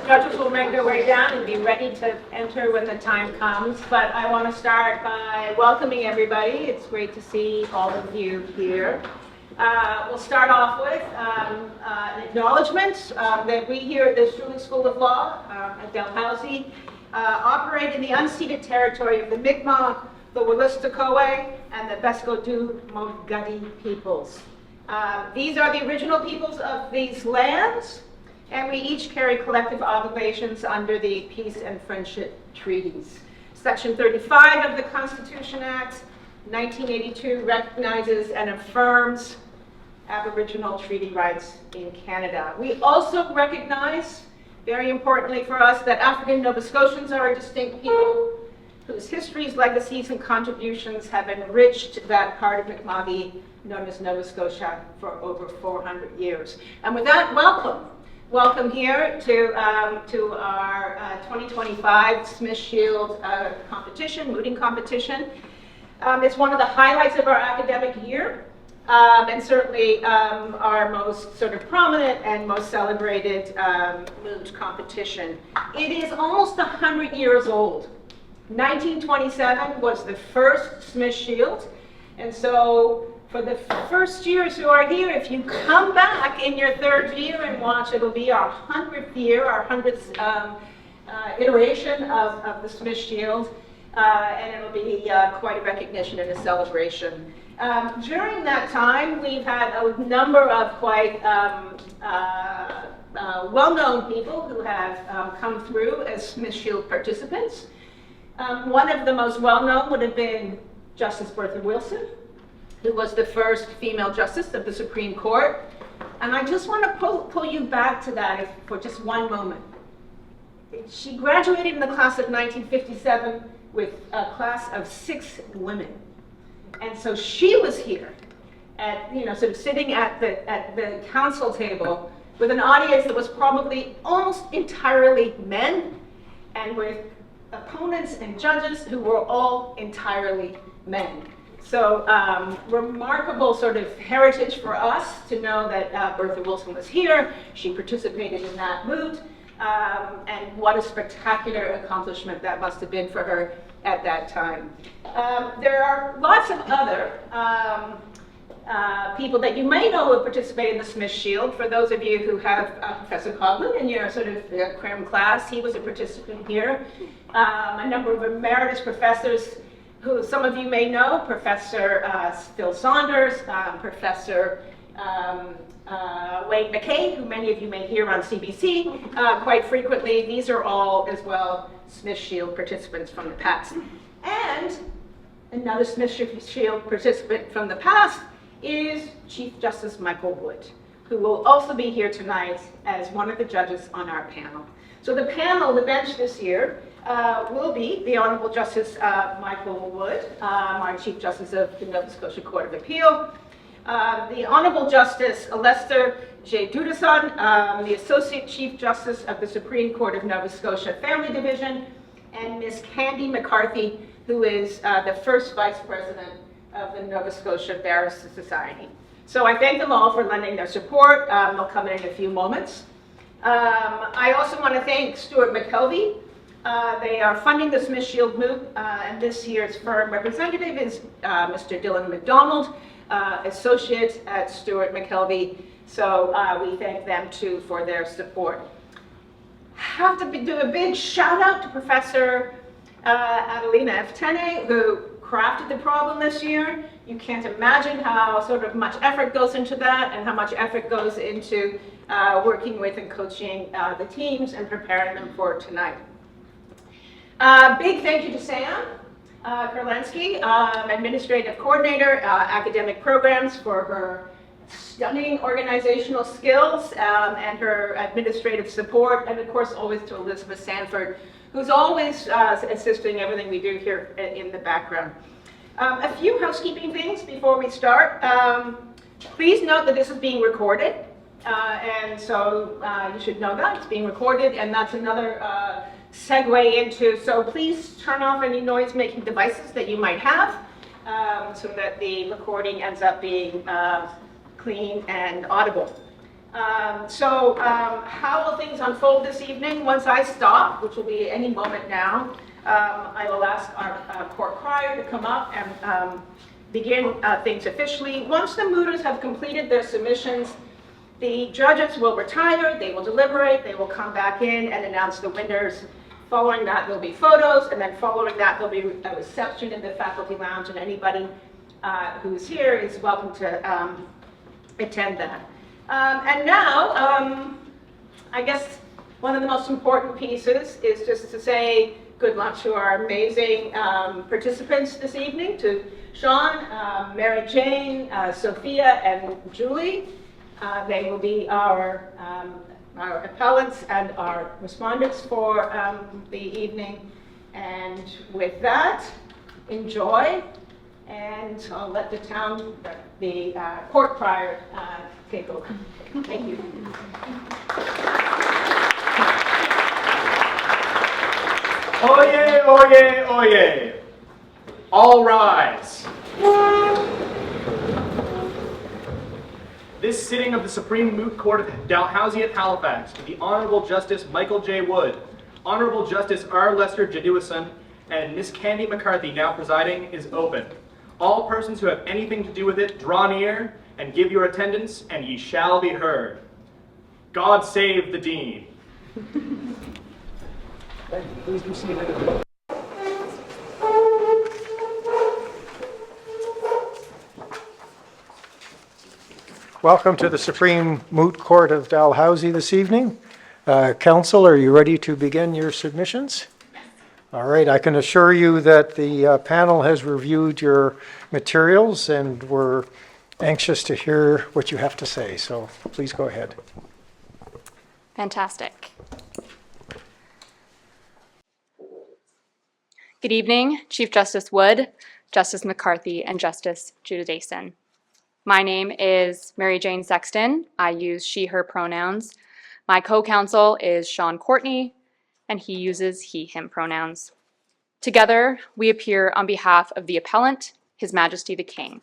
Judges will make their way down and be ready to enter when the time comes. But I want to start by welcoming everybody. It's great to see all of you here. We'll start off with an acknowledgement that we here at the Schulich School of Law at Dalhousie operate in the unceded territory of the Mi'kmaq, the Wolastoqey, and the Beskodu-Montgadi peoples. These are the original peoples of these lands, and we each carry collective obligations under the Peace and Friendship Treaties. Section 35 of the Constitution Act, 1982, recognizes and affirms Aboriginal treaty rights in Canada. We also recognize, very importantly for us, that African Nova Scotians are a distinct people whose histories, legacies, and contributions have enriched that part of Mi'kma'ki known as Nova Scotia for over 400 years. And with that, welcome. Welcome here to our 2025 Smith Shield competition, mooting competition. It's one of the highlights of our academic year, and certainly our most sort of prominent and most celebrated moot competition. It is almost 100 years old. 1927 was the first Smith Shield, and so for the first years who are here, if you come back in your third year and watch, it'll be our 100th year, our 100th iteration of the Smith Shield, and it'll be quite a recognition and a celebration. During that time, we've had a number of quite well-known people who have come through as Smith Shield participants. One of the most well-known would have been Justice Bertha Wilson, who was the first female justice of the Supreme Court. And I just want to pull you back to that for just one moment. She graduated in the class of 1957 with a class of 6 women. And so she was here at, sort of sitting at the council table with an audience that was probably almost entirely men, and with opponents and judges who were all entirely men. So remarkable sort of heritage for us to know that Bertha Wilson was here. She participated in that moot, and what a spectacular accomplishment that must have been for her at that time. There are lots of other people that you may know who participate in the Smith Shield. For those of you who have Professor Coughlin in your sort of cram class, he was a participant here. A number of emeritus professors who some of you may know, Professor Phil Saunders, Professor Wade McKay, who many of you may hear on CBC quite frequently. These are all as well Smith Shield participants from the past. And another Smith Shield participant from the past is Chief Justice Michael Wood, who will also be here tonight as one of the judges on our panel. So the panel, the bench this year, will be the Honorable Justice Michael Wood, our Chief Justice of the Nova Scotia Court of Appeal, the Honorable Justice Lester J. Dudason, the Associate Chief Justice of the Supreme Court of Nova Scotia Family Division, and Ms. Candy McCarthy, who is the first Vice President of the Nova Scotia Barrister Society. So I thank them all for lending their support. They'll come in a few moments. I also want to thank Stuart McKelvey. They are funding the Smith Shield moot, and this year's firm representative is Mr. Dylan McDonald, associate at Stuart McKelvey. So we thank them too for their support. Have to do a big shout out to Professor Adelina Eftene, who crafted the problem this year. You can't imagine how sort of much effort goes into that, and how much effort goes into working with and coaching the teams and preparing them for tonight. Big thank you to Sam Kurlansky, Administrative Coordinator, Academic Programs, for her stunning organizational skills and her administrative support, and of course always to Elizabeth Sanford, who's always assisting everything we do here in the background. A few housekeeping things before we start. Please note that this is being recorded, and so you should know that it's being recorded, and that's another segue into, so please turn off any noise-making devices that you might have so that the recording ends up being clean and audible. How will things unfold this evening? Once I stop, which will be any moment now, I will ask our court crier to come up and begin things officially. Once the mooters have completed their submissions, the judges will retire, they will deliberate, they will come back in and announce the winners. Following that, there'll be photos, and then following that, there'll be a reception in the faculty lounge, and anybody who's here is welcome to attend that. And now, I guess one of the most important pieces is just to say good luck to our amazing participants this evening, to Sean, Mary Jane, Sophia, and Julie. They will be our appellants and our respondents for the evening. And with that, enjoy, and I'll let the court crier take over. Thank you. Oyez, oyez, oyez. All rise. This sitting of the Supreme Moot Court of Dalhousie at Halifax, to the Honorable Justice Michael J. Wood, Honorable Justice R. Lester Jadewison, and Miss Candy McCarthy now presiding, is open. All persons who have anything to do with it, draw near and give your attendance, and ye shall be heard. God save the Dean. Please be seated. Welcome to the Supreme Moot Court of Dalhousie this evening. Counsel, are you ready to begin your submissions? All right, I can assure you that the panel has reviewed your materials and we're anxious to hear what you have to say, so please go ahead. Fantastic. Good evening, Chief Justice Wood, Justice McCarthy, and Justice Jadewison. My name is Mary Jane Sexton. I use she, her pronouns. My co-counsel is Sean Courtney, and he uses he, him pronouns. Together, we appear on behalf of the appellant, His Majesty the King.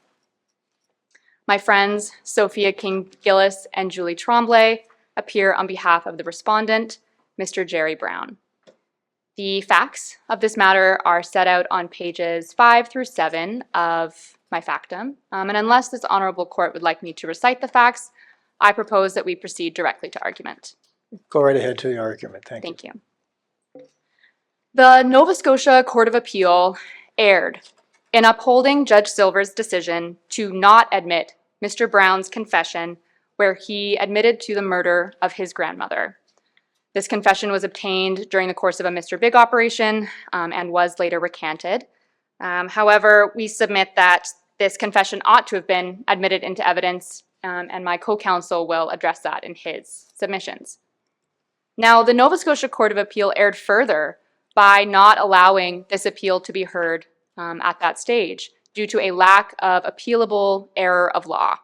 My friends Sophia King-Gillis and Julie Tremblay appear on behalf of the respondent, Mr. Jerry Brown. The facts of this matter are set out on pages 5 through 7 of my factum, and unless this honorable court would like me to recite the facts, I propose that we proceed directly to argument. Go right ahead to the argument. Thank you. Thank you. The Nova Scotia Court of Appeal erred in upholding Judge Silver's decision to not admit Mr. Brown's confession where he admitted to the murder of his grandmother. This confession was obtained during the course of a Mr. Big operation and was later recanted. However, we submit that this confession ought to have been admitted into evidence, and my co-counsel will address that in his submissions. Now, the Nova Scotia Court of Appeal erred further by not allowing this appeal to be heard at that stage due to a lack of appealable error of law.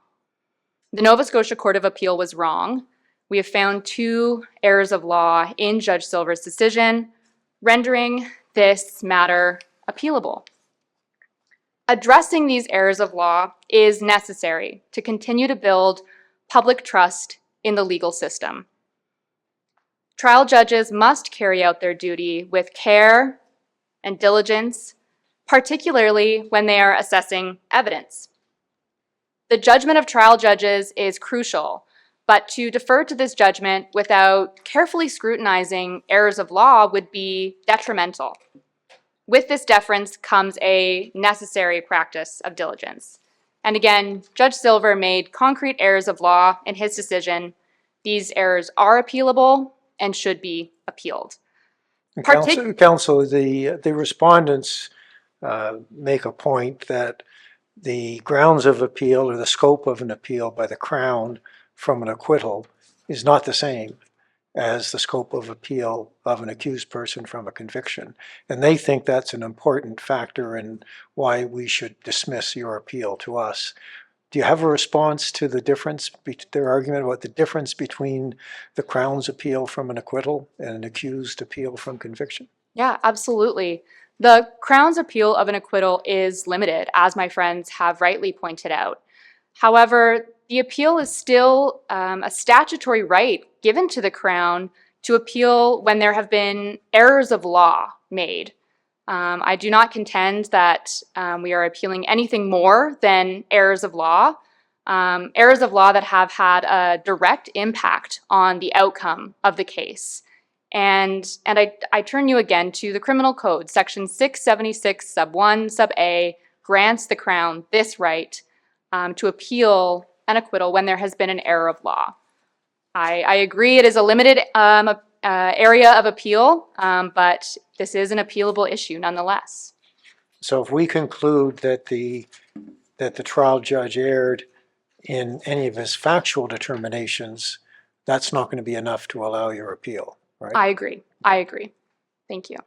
The Nova Scotia Court of Appeal was wrong. We have found 2 errors of law in Judge Silver's decision, rendering this matter appealable. Addressing these errors of law is necessary to continue to build public trust in the legal system. Trial judges must carry out their duty with care and diligence, particularly when they are assessing evidence. The judgment of trial judges is crucial, but to defer to this judgment without carefully scrutinizing errors of law would be detrimental. With this deference comes a necessary practice of diligence. And again, Judge Silver made concrete errors of law in his decision. These errors are appealable and should be appealed. Counsel, the respondents make a point that the grounds of appeal or the scope of an appeal by the Crown from an acquittal is not the same as the scope of appeal of an accused person from a conviction. And they think that's an important factor in why we should dismiss your appeal to us. Do you have a response to the difference, their argument about the difference between the Crown's appeal from an acquittal and an accused appeal from conviction? Yeah, absolutely. The Crown's appeal of an acquittal is limited, as my friends have rightly pointed out. However, the appeal is still a statutory right given to the Crown to appeal when there have been errors of law made. I do not contend that we are appealing anything more than errors of law that have had a direct impact on the outcome of the case. And I turn you again to the Criminal Code. Section 676 sub 1 sub A grants the Crown this right to appeal an acquittal when there has been an error of law. I agree it is a limited area of appeal, but this is an appealable issue nonetheless. So if we conclude that the trial judge erred in any of his factual determinations, that's not going to be enough to allow your appeal, right? I agree. Thank you.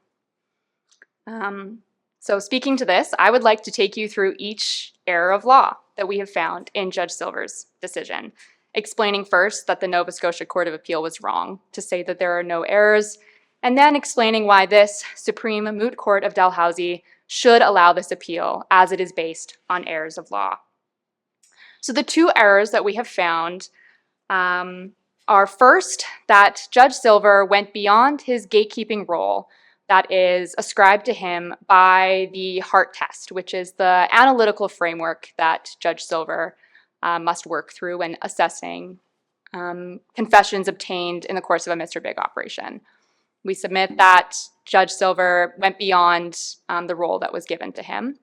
So speaking to this, I would like to take you through each error of law that we have found in Judge Silver's decision, explaining first that the Nova Scotia Court of Appeal was wrong to say that there are no errors, and then explaining why this Supreme Moot Court of Dalhousie should allow this appeal as it is based on errors of law. So the two errors that we have found are first, that Judge Silver went beyond his gatekeeping role that is ascribed to him by the Hart test, which is the analytical framework that Judge Silver must work through when assessing confessions obtained in the course of a Mr. Big operation. We submit that Judge Silver went beyond the role that was given to him.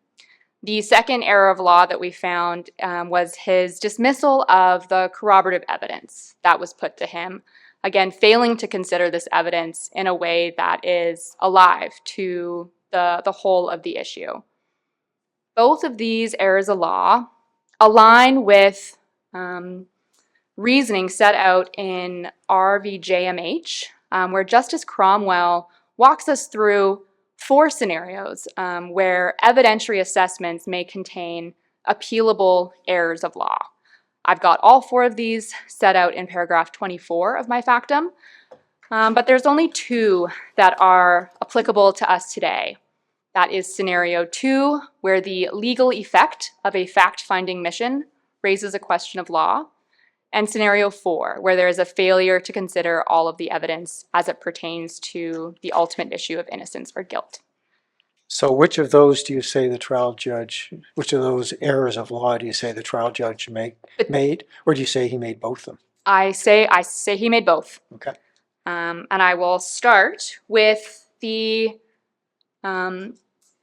The second error of law that we found was his dismissal of the corroborative evidence that was put to him, again, failing to consider this evidence in a way that is alive to the whole of the issue. Both of these errors of law align with reasoning set out in RVJMH, where Justice Cromwell walks us through 4 scenarios where evidentiary assessments may contain appealable errors of law. I've got all 4 of these set out in paragraph 24 of my factum, but there's only 2 that are applicable to us today. That is scenario 2, where the legal effect of a fact-finding mission raises a question of law, and scenario 4, where there is a failure to consider all of the evidence as it pertains to the ultimate issue of innocence or guilt. So which of those do you say the trial judge, which of those errors of law do you say the trial judge made, or do you say he made both of them? I say he made both. Okay. And I will start with the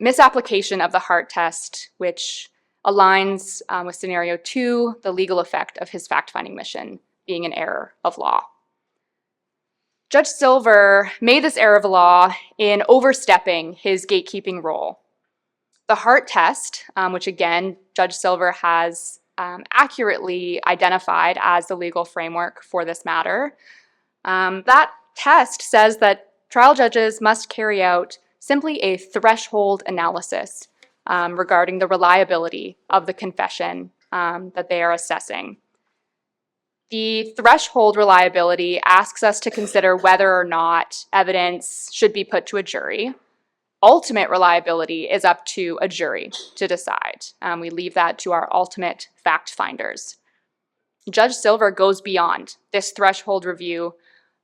misapplication of the Hart test, which aligns with scenario 2, the legal effect of his fact-finding mission being an error of law. Judge Silver made this error of law in overstepping his gatekeeping role. The Hart test, which again, Judge Silver has accurately identified as the legal framework for this matter, that test says that trial judges must carry out simply a threshold analysis regarding the reliability of the confession that they are assessing. The threshold reliability asks us to consider whether or not evidence should be put to a jury. Ultimate reliability is up to a jury to decide. We leave that to our ultimate fact finders. Judge Silver goes beyond this threshold review,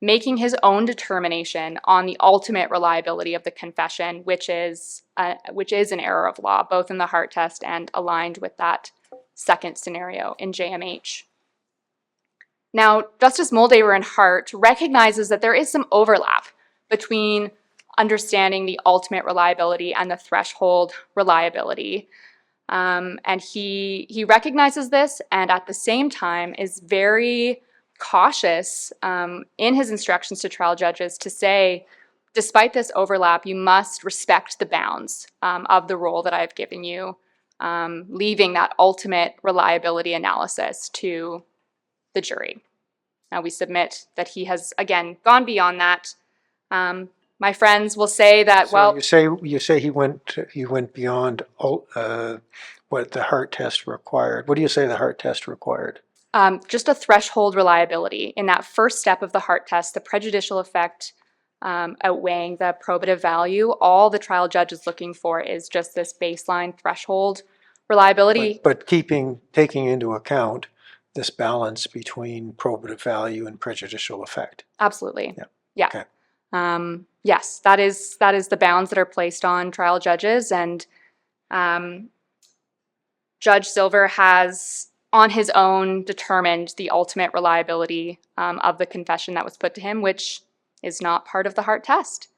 making his own determination on the ultimate reliability of the confession, which is an error of law, both in the Hart test and aligned with that second scenario in JMH. Now, Justice Moldaver in Hart recognizes that there is some overlap between understanding the ultimate reliability and the threshold reliability. And he recognizes this, and at the same time is very cautious in his instructions to trial judges to say, despite this overlap, you must respect the bounds of the role that I've given you, leaving that ultimate reliability analysis to the jury. Now we submit that he has, again, gone beyond that. My friends will say that, So well... you say he went beyond what the Hart test required. What do you say the Hart test required? Just a threshold reliability. In that first step of the Hart test, the prejudicial effect outweighing the probative value, all the trial judge is looking for is just this baseline threshold reliability. But taking into account this balance between probative value and prejudicial effect. Absolutely. Yeah. Yeah. Okay. Yes, that is the bounds that are placed on trial judges, and Judge Silver has on his own determined the ultimate reliability of the confession that was put to him, which is not part of the Hart test.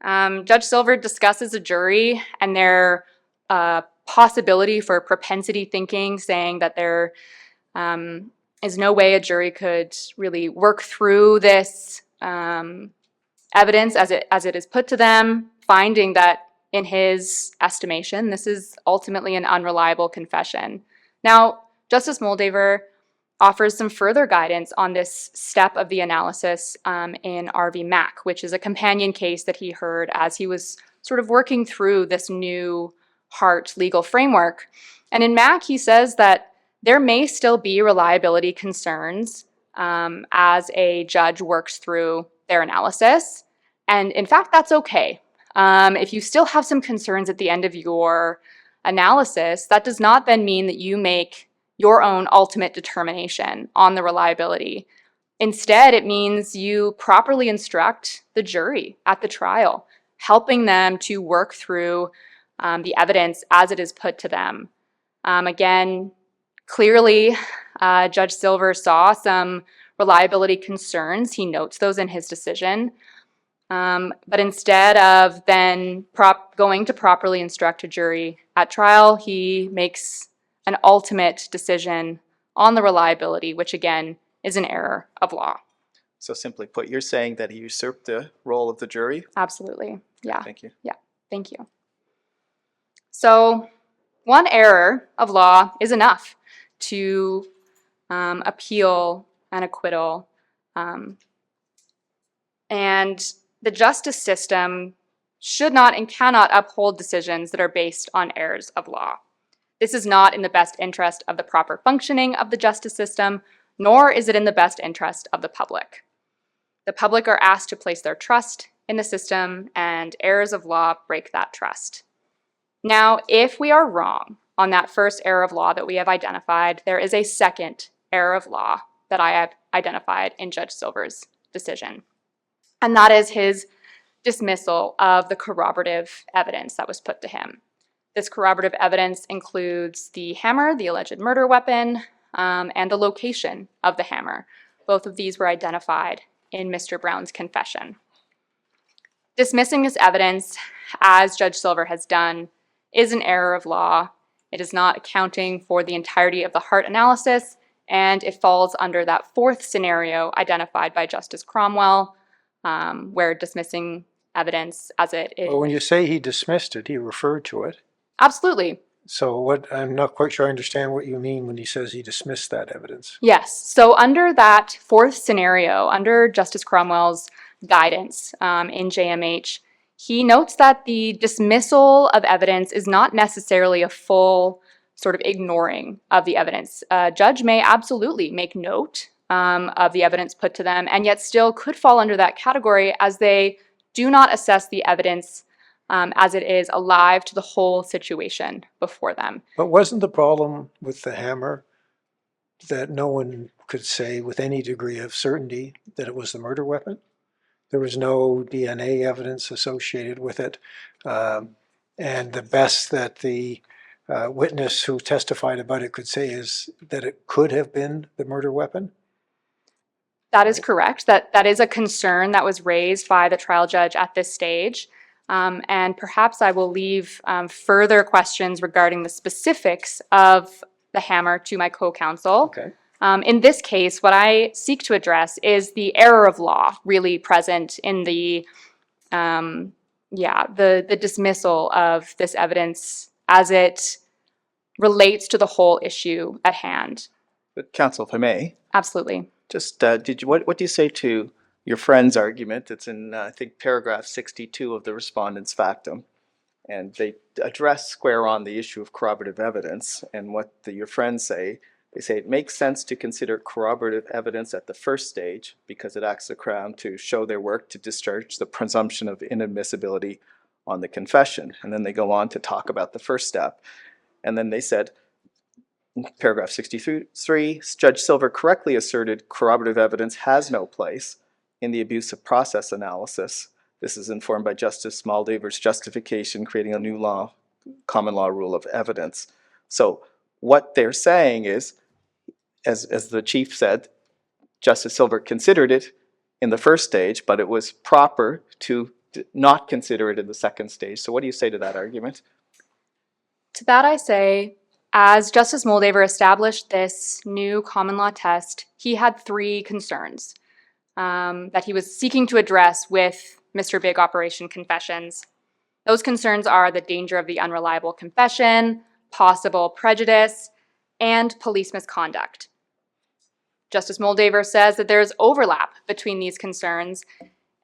Judge Silver discusses a jury and their possibility for propensity thinking, saying that there is no way a jury could really work through this evidence as it is put to them, finding that in his estimation, this is ultimately an unreliable confession. Now, Justice Moldaver offers some further guidance on this step of the analysis in RV Mack, which is a companion case that he heard as he was sort of working through this new Hart legal framework. And in Mack, he says that there may still be reliability concerns as a judge works through their analysis. And in fact, that's okay. If you still have some concerns at the end of your analysis, that does not then mean that you make your own ultimate determination on the reliability. Instead, it means you properly instruct the jury at the trial, helping them to work through the evidence as it is put to them. Again, clearly, Judge Silver saw some reliability concerns. He notes those in his decision. But instead of then going to properly instruct a jury at trial, he makes an ultimate decision on the reliability, which again is an error of law. So simply put, you're saying that he usurped the role of the jury? Absolutely. Yeah. Thank you. Yeah. Thank you. So one error of law is enough to appeal an acquittal. And the justice system should not and cannot uphold decisions that are based on errors of law. This is not in the best interest of the proper functioning of the justice system, nor is it in the best interest of the public. The public are asked to place their trust in the system, and errors of law break that trust. Now, if we are wrong on that first error of law that we have identified, there is a second error of law that I have identified in Judge Silver's decision, and that is his dismissal of the corroborative evidence that was put to him. This corroborative evidence includes the hammer, the alleged murder weapon, and the location of the hammer. Both of these were identified in Mr. Brown's confession. Dismissing this evidence, as Judge Silver has done, is an error of law. It is not accounting for the entirety of the Hart analysis, and it falls under that fourth scenario identified by Justice Cromwell, where dismissing evidence as it is. Well, when you say he dismissed it, he referred to it. Absolutely. So I'm not quite sure I understand what you mean when he says he dismissed that evidence. Yes. So under that fourth scenario, under Justice Cromwell's guidance in JMH, he notes that the dismissal of evidence is not necessarily a full sort of ignoring of the evidence. A judge may absolutely make note of the evidence put to them, and yet still could fall under that category as they do not assess the evidence as it is alive to the whole situation before them. But wasn't the problem with the hammer that no one could say with any degree of certainty that it was the murder weapon? There was no DNA evidence associated with it. And the best that the witness who testified about it could say is that it could have been the murder weapon? That is correct. That is a concern that was raised by the trial judge at this stage. And perhaps I will leave further questions regarding the specifics of the hammer to my co-counsel. Okay. In this case, what I seek to address is the error of law really present in the dismissal of this evidence as it relates to the whole issue at hand. But counsel, if I may, Absolutely. just what do you say to your friend's argument? It's in I think paragraph 62 of the respondent's factum, and they address square on the issue of corroborative evidence. And what your friends say, they say it makes sense to consider corroborative evidence at the first stage because it asks the Crown to show their work to discharge the presumption of inadmissibility on the confession. And then they go on to talk about the first step. And then they said, Paragraph 63, Judge Silver correctly asserted corroborative evidence has no place in the abuse of process analysis. This is informed by Justice Moldaver's justification, creating a new law, common law rule of evidence. So what they're saying is, as the Chief said, Justice Silver considered it in the first stage, but it was proper to not consider it in the second stage. So what do you say to that argument? To that I say, as Justice Moldaver established this new common law test, he had three concerns that he was seeking to address with Mr. Big Operation Confessions. Those concerns are the danger of the unreliable confession, possible prejudice, and police misconduct. Justice Moldaver says that there is overlap between these concerns,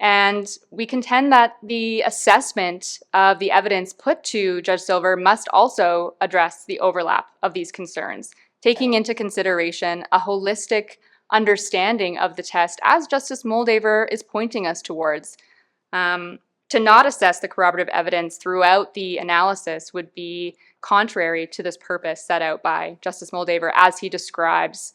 and we contend that the assessment of the evidence put to Judge Silver must also address the overlap of these concerns, taking into consideration a holistic understanding of the test, as Justice Moldaver is pointing us towards. To not assess the corroborative evidence throughout the analysis would be contrary to this purpose set out by Justice Moldaver as he describes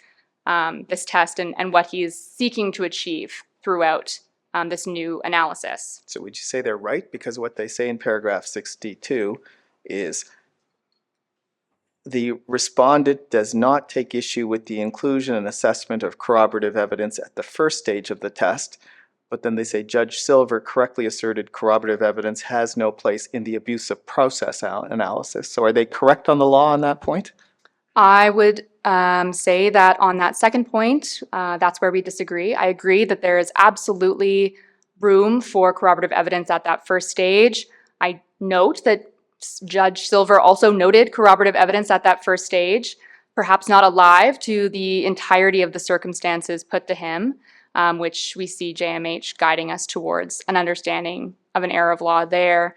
this test and what he is seeking to achieve throughout this new analysis. So would you say they're right? Because what they say in paragraph 62 is the respondent does not take issue with the inclusion and assessment of corroborative evidence at the first stage of the test, but then they say Judge Silver correctly asserted corroborative evidence has no place in the abuse of process analysis. So are they correct on the law on that point? I would say that on that second point, that's where we disagree. I agree that there is absolutely room for corroborative evidence at that first stage. I note that Judge Silver also noted corroborative evidence at that first stage, perhaps not alive to the entirety of the circumstances put to him, which we see JMH guiding us towards an understanding of an error of law there.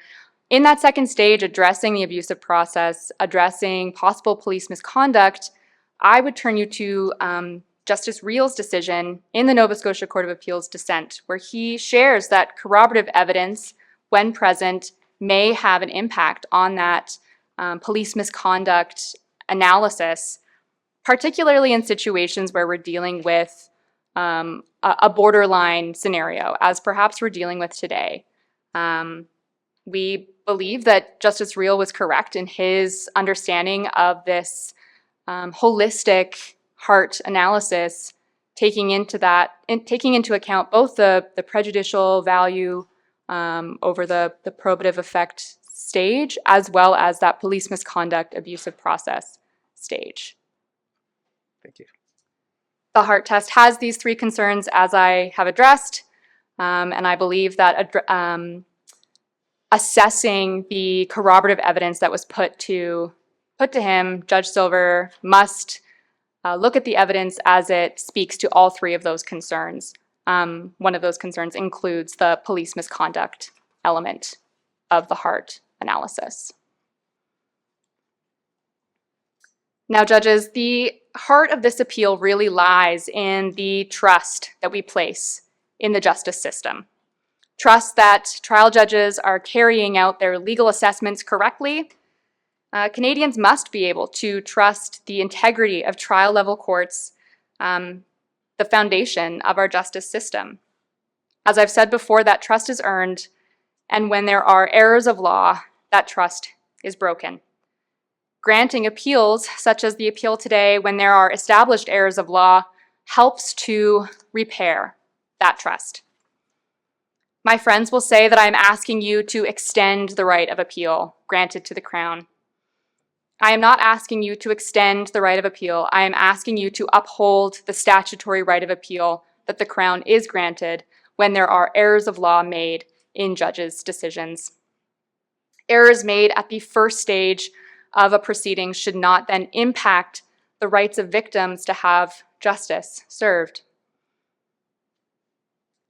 In that second stage, addressing the abusive process, addressing possible police misconduct, I would turn you to Justice Reel's decision in the Nova Scotia Court of Appeals dissent, where he shares that corroborative evidence, when present, may have an impact on that police misconduct analysis, particularly in situations where we're dealing with a borderline scenario, as perhaps we're dealing with today. We believe that Justice Reel was correct in his understanding of this holistic heart analysis, taking into account both the prejudicial value over the probative effect stage, as well as that police misconduct abusive process stage. Thank you. The heart test has these three concerns, as I have addressed, and I believe that assessing the corroborative evidence that was put to him, Judge Silver must look at the evidence as it speaks to all three of those concerns. One of those concerns includes the police misconduct element of the heart analysis. Now, judges, the heart of this appeal really lies in the trust that we place in the justice system. Trust that trial judges are carrying out their legal assessments correctly. Canadians must be able to trust the integrity of trial-level courts, the foundation of our justice system. As I've said before, that trust is earned, and when there are errors of law, that trust is broken. Granting appeals, such as the appeal today, when there are established errors of law, helps to repair that trust. My friends will say that I'm asking you to extend the right of appeal granted to the Crown. I am not asking you to extend the right of appeal. I am asking you to uphold the statutory right of appeal that the Crown is granted when there are errors of law made in judges' decisions. Errors made at the first stage of a proceeding should not then impact the rights of victims to have justice served.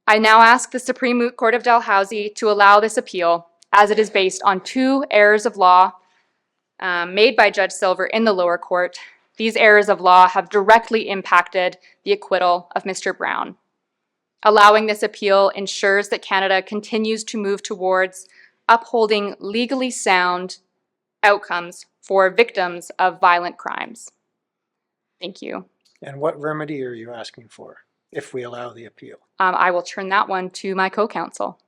I now ask the Supreme Moot Court of Dalhousie to allow this appeal, as it is based on two errors of law made by Judge Silver in the lower court. These errors of law have directly impacted the acquittal of Mr. Brown. Allowing this appeal ensures that Canada continues to move towards upholding legally sound outcomes for victims of violent crimes. Thank you. And what remedy are you asking for if we allow the appeal? I will turn that one to my co-counsel.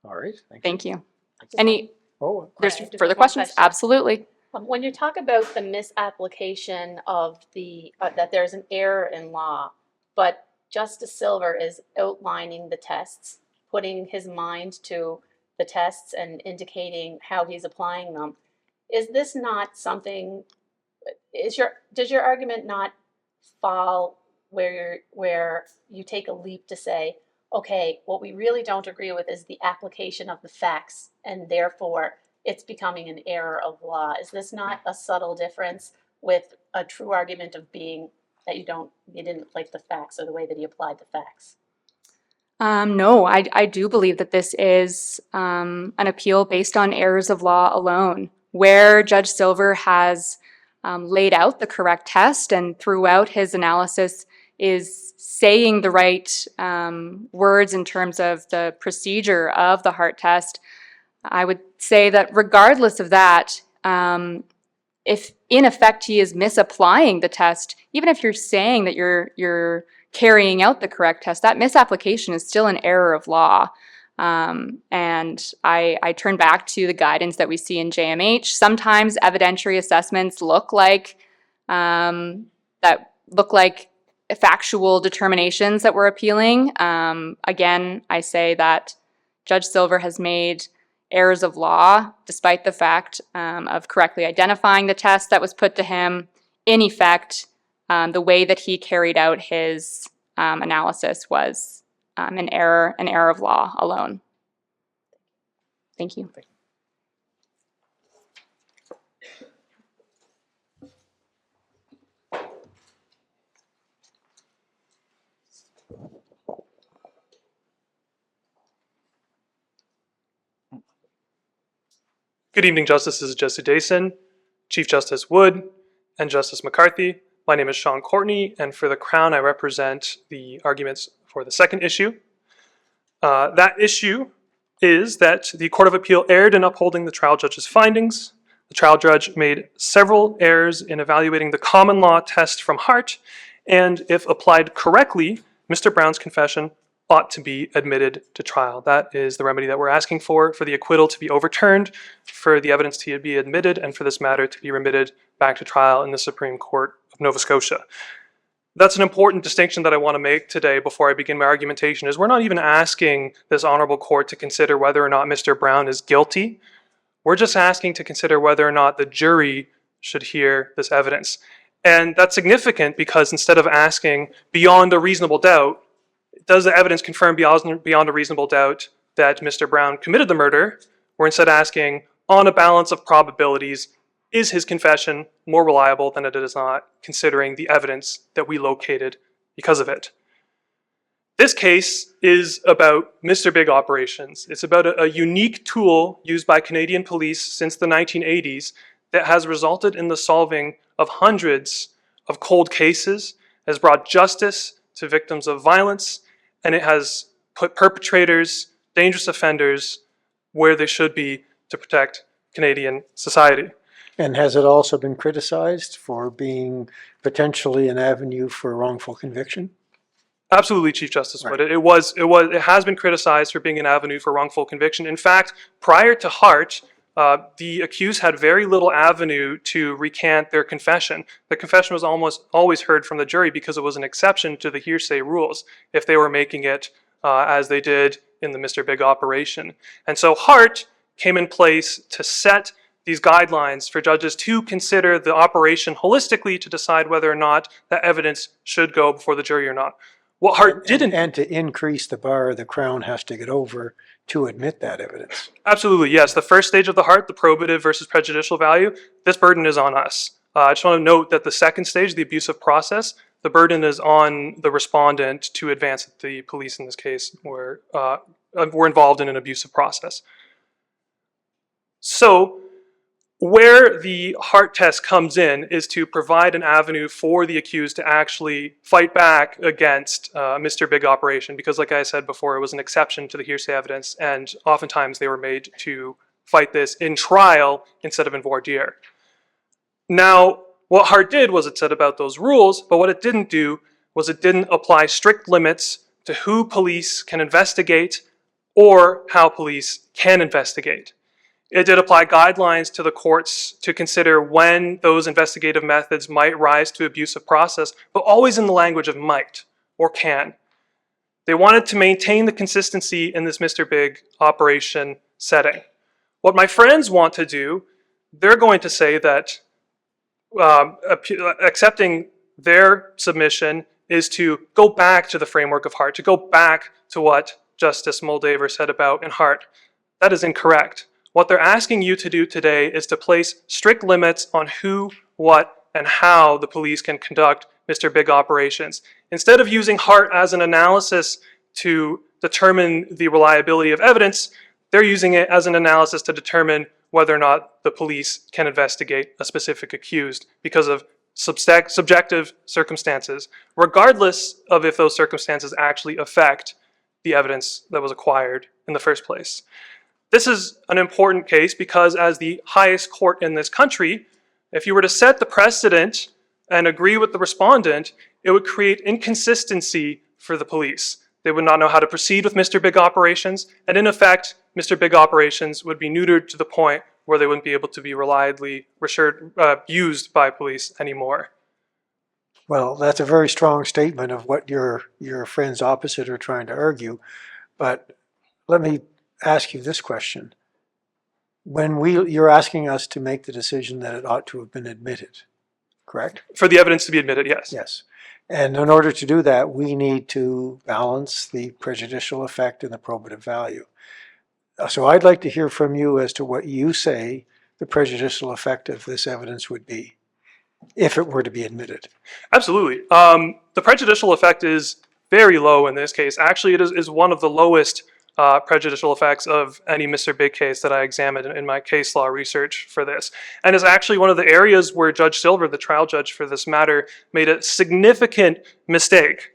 All right, thank you. Thank you. Any, Oh, there's I just further have one questions? question. Absolutely. When you talk about the misapplication of that there's an error in law, but Justice Silver is outlining the tests, putting his mind to the tests and indicating how he's applying them. Is this not something, does your argument not fall where you take a leap to say, okay, what we really don't agree with is the application of the facts, and therefore it's becoming an error of law? Is this not a subtle difference with a true argument of being that you didn't like the facts or the way that he applied the facts? No, I do believe that this is an appeal based on errors of law alone, where Judge Silver has laid out the correct test and throughout his analysis is saying the right words in terms of the procedure of the heart test. I would say that regardless of that, if in effect he is misapplying the test, even if you're saying that you're carrying out the correct test, that misapplication is still an error of law. And I turn back to the guidance that we see in JMH. Sometimes evidentiary assessments look like factual determinations that we're appealing. Again, I say that Judge Silver has made errors of law, despite the fact of correctly identifying the test that was put to him. In effect, the way that he carried out his analysis was an error of law alone. Thank you. Good evening, Justices. Justice Dason, Chief Justice Wood, and Justice McCarthy. My name is Sean Courtney, and for the Crown, I represent the arguments for the second issue. That issue is that the Court of Appeal erred in upholding the trial judge's findings. The trial judge made several errors in evaluating the common law test from Hart, and if applied correctly, Mr. Brown's confession ought to be admitted to trial. That is the remedy that we're asking for the acquittal to be overturned, for the evidence to be admitted, and for this matter to be remitted back to trial in the Supreme Court of Nova Scotia. That's an important distinction that I want to make today before I begin my argumentation, is we're not even asking this honorable court to consider whether or not Mr. Brown is guilty. We're just asking to consider whether or not the jury should hear this evidence. And that's significant because instead of asking beyond a reasonable doubt, does the evidence confirm beyond a reasonable doubt that Mr. Brown committed the murder, we're instead asking, on a balance of probabilities, is his confession more reliable than it is not, considering the evidence that we located because of it? This case is about Mr. Big operations. It's about a unique tool used by Canadian police since the 1980s that has resulted in the solving of hundreds of cold cases, has brought justice to victims of violence, and it has put perpetrators, dangerous offenders, where they should be to protect Canadian society. And has it also been criticized for being potentially an avenue for wrongful conviction? Absolutely, Chief Justice Wood. Right. It has been criticized for being an avenue for wrongful conviction. In fact, prior to Hart, the accused had very little avenue to recant their confession. The confession was almost always heard from the jury because it was an exception to the hearsay rules if they were making it as they did in the Mr. Big operation. And so Hart came in place to set these guidelines for judges to consider the operation holistically to decide whether or not that evidence should go before the jury or not. What Hart didn't... And to increase the bar the Crown has to get over to admit that evidence. Absolutely, yes. The first stage of the Hart, the probative versus prejudicial value, this burden is on us. I just want to note that the second stage, the abusive process, the burden is on the respondent to advance that the police in this case were involved in an abusive process. So, where the Hart test comes in is to provide an avenue for the accused to actually fight back against Mr. Big operation, because like I said before, it was an exception to the hearsay evidence, and oftentimes they were made to fight this in trial instead of in voir dire. Now, What Hart did was it said about those rules, but what it didn't do was it didn't apply strict limits to who police can investigate or how police can investigate. It did apply guidelines to the courts to consider when those investigative methods might rise to abusive process, but always in the language of might or can. They wanted to maintain the consistency in this Mr. Big operation setting. What my friends want to do, they're going to say that accepting their submission is to go back to the framework of Hart, to go back to what Justice Moldaver said about in Hart. That is incorrect. What they're asking you to do today is to place strict limits on who, what, and how the police can conduct Mr. Big operations. Instead of using Hart as an analysis to determine the reliability of evidence, they're using it as an analysis to determine whether or not the police can investigate a specific accused because of subjective circumstances, regardless of if those circumstances actually affect the evidence that was acquired in the first place. This is an important case because as the highest court in this country, if you were to set the precedent and agree with the respondent, it would create inconsistency for the police. They would not know how to proceed with Mr. Big operations, and in effect, Mr. Big operations would be neutered to the point where they wouldn't be able to be reliably used by police anymore. Well, that's a very strong statement of what your friends opposite are trying to argue. But let me ask you this question. You're asking us to make the decision that it ought to have been admitted, correct? For the evidence to be admitted, yes. Yes. And in order to do that, we need to balance the prejudicial effect and the probative value. So I'd like to hear from you as to what you say the prejudicial effect of this evidence would be if it were to be admitted. Absolutely. The prejudicial effect is very low in this case. Actually, it is one of the lowest prejudicial effects of any Mr. Big case that I examined in my case law research for this. And is actually one of the areas where Judge Silver, the trial judge for this matter, made a significant mistake.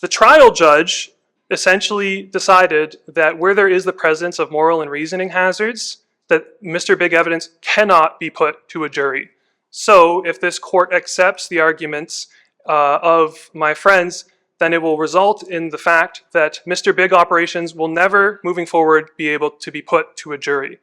The trial judge essentially decided that where there is the presence of moral and reasoning hazards, that Mr. Big evidence cannot be put to a jury. So if this court accepts the arguments of my friends, then it will result in the fact that Mr. Big operations will never, moving forward, be able to be put to a jury.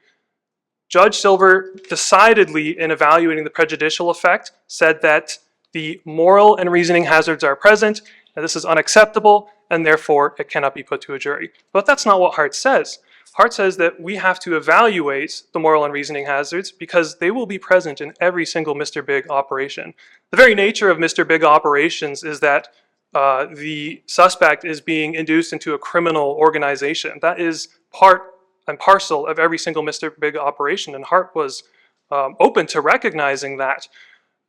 Judge Silver decidedly, in evaluating the prejudicial effect, said that the moral and reasoning hazards are present, and this is unacceptable, and therefore it cannot be put to a jury. But that's not what Hart says. Hart says that we have to evaluate the moral and reasoning hazards because they will be present in every single Mr. Big operation. The very nature of Mr. Big operations is that the suspect is being induced into a criminal organization. That is part and parcel of every single Mr. Big operation, and Hart was open to recognizing that.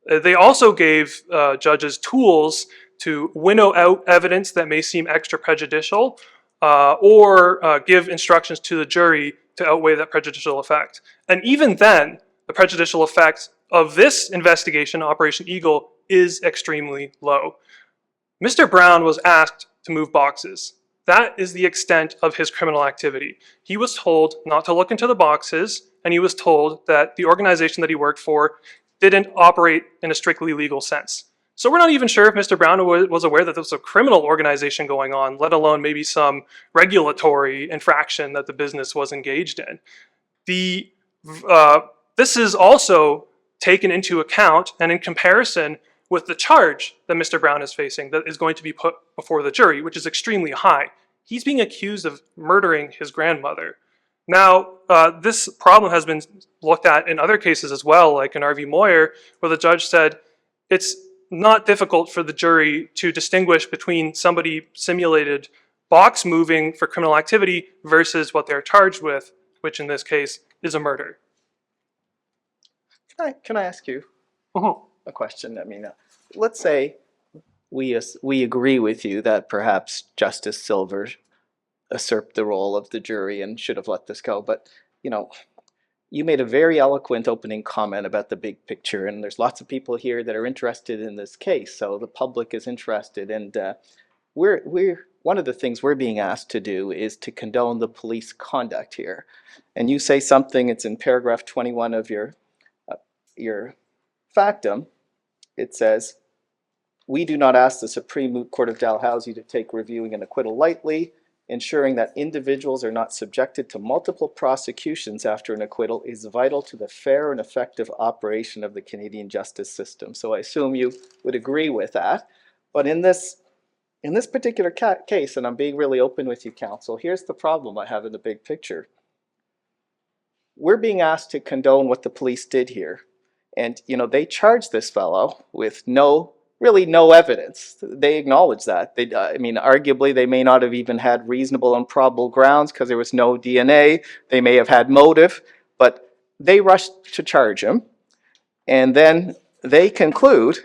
They also gave judges tools to winnow out evidence that may seem extra prejudicial or give instructions to the jury to outweigh that prejudicial effect. And even then, the prejudicial effect of this investigation, Operation Eagle, is extremely low. Mr. Brown was asked to move boxes. That is the extent of his criminal activity. He was told not to look into the boxes, and he was told that the organization that he worked for didn't operate in a strictly legal sense. So we're not even sure if Mr. Brown was aware that there was a criminal organization going on, let alone maybe some regulatory infraction that the business was engaged in. This is also taken into account and in comparison with the charge that Mr. Brown is facing that is going to be put before the jury, which is extremely high. He's being accused of murdering his grandmother. Now, this problem has been looked at in other cases as well, like in R.V. Moyer, where the judge said it's not difficult for the jury to distinguish between somebody simulated box moving for criminal activity versus what they're charged with, which in this case is a murder. Can I ask you a question? I mean, let's say we agree with you that perhaps Justice Silver usurped the role of the jury and should have let this go, but you made a very eloquent opening comment about the big picture, and there's lots of people here that are interested in this case, so the public is interested, and we're one of the things we're being asked to do is to condone the police conduct here. And you say something, it's in paragraph 21 of your factum, it says, "We do not ask the Supreme Moot Court of Dalhousie to take reviewing an acquittal lightly. Ensuring that individuals are not subjected to multiple prosecutions after an acquittal is vital to the fair and effective operation of the Canadian justice system." So I assume you would agree with that. But in this particular case, and I'm being really open with you, counsel, here's the problem I have in the big picture. We're being asked to condone what the police did here. And, they charged this fellow with really no evidence. They acknowledge that. Arguably, they may not have even had reasonable and probable grounds because there was no DNA. They may have had motive, but they rushed to charge him. And then they conclude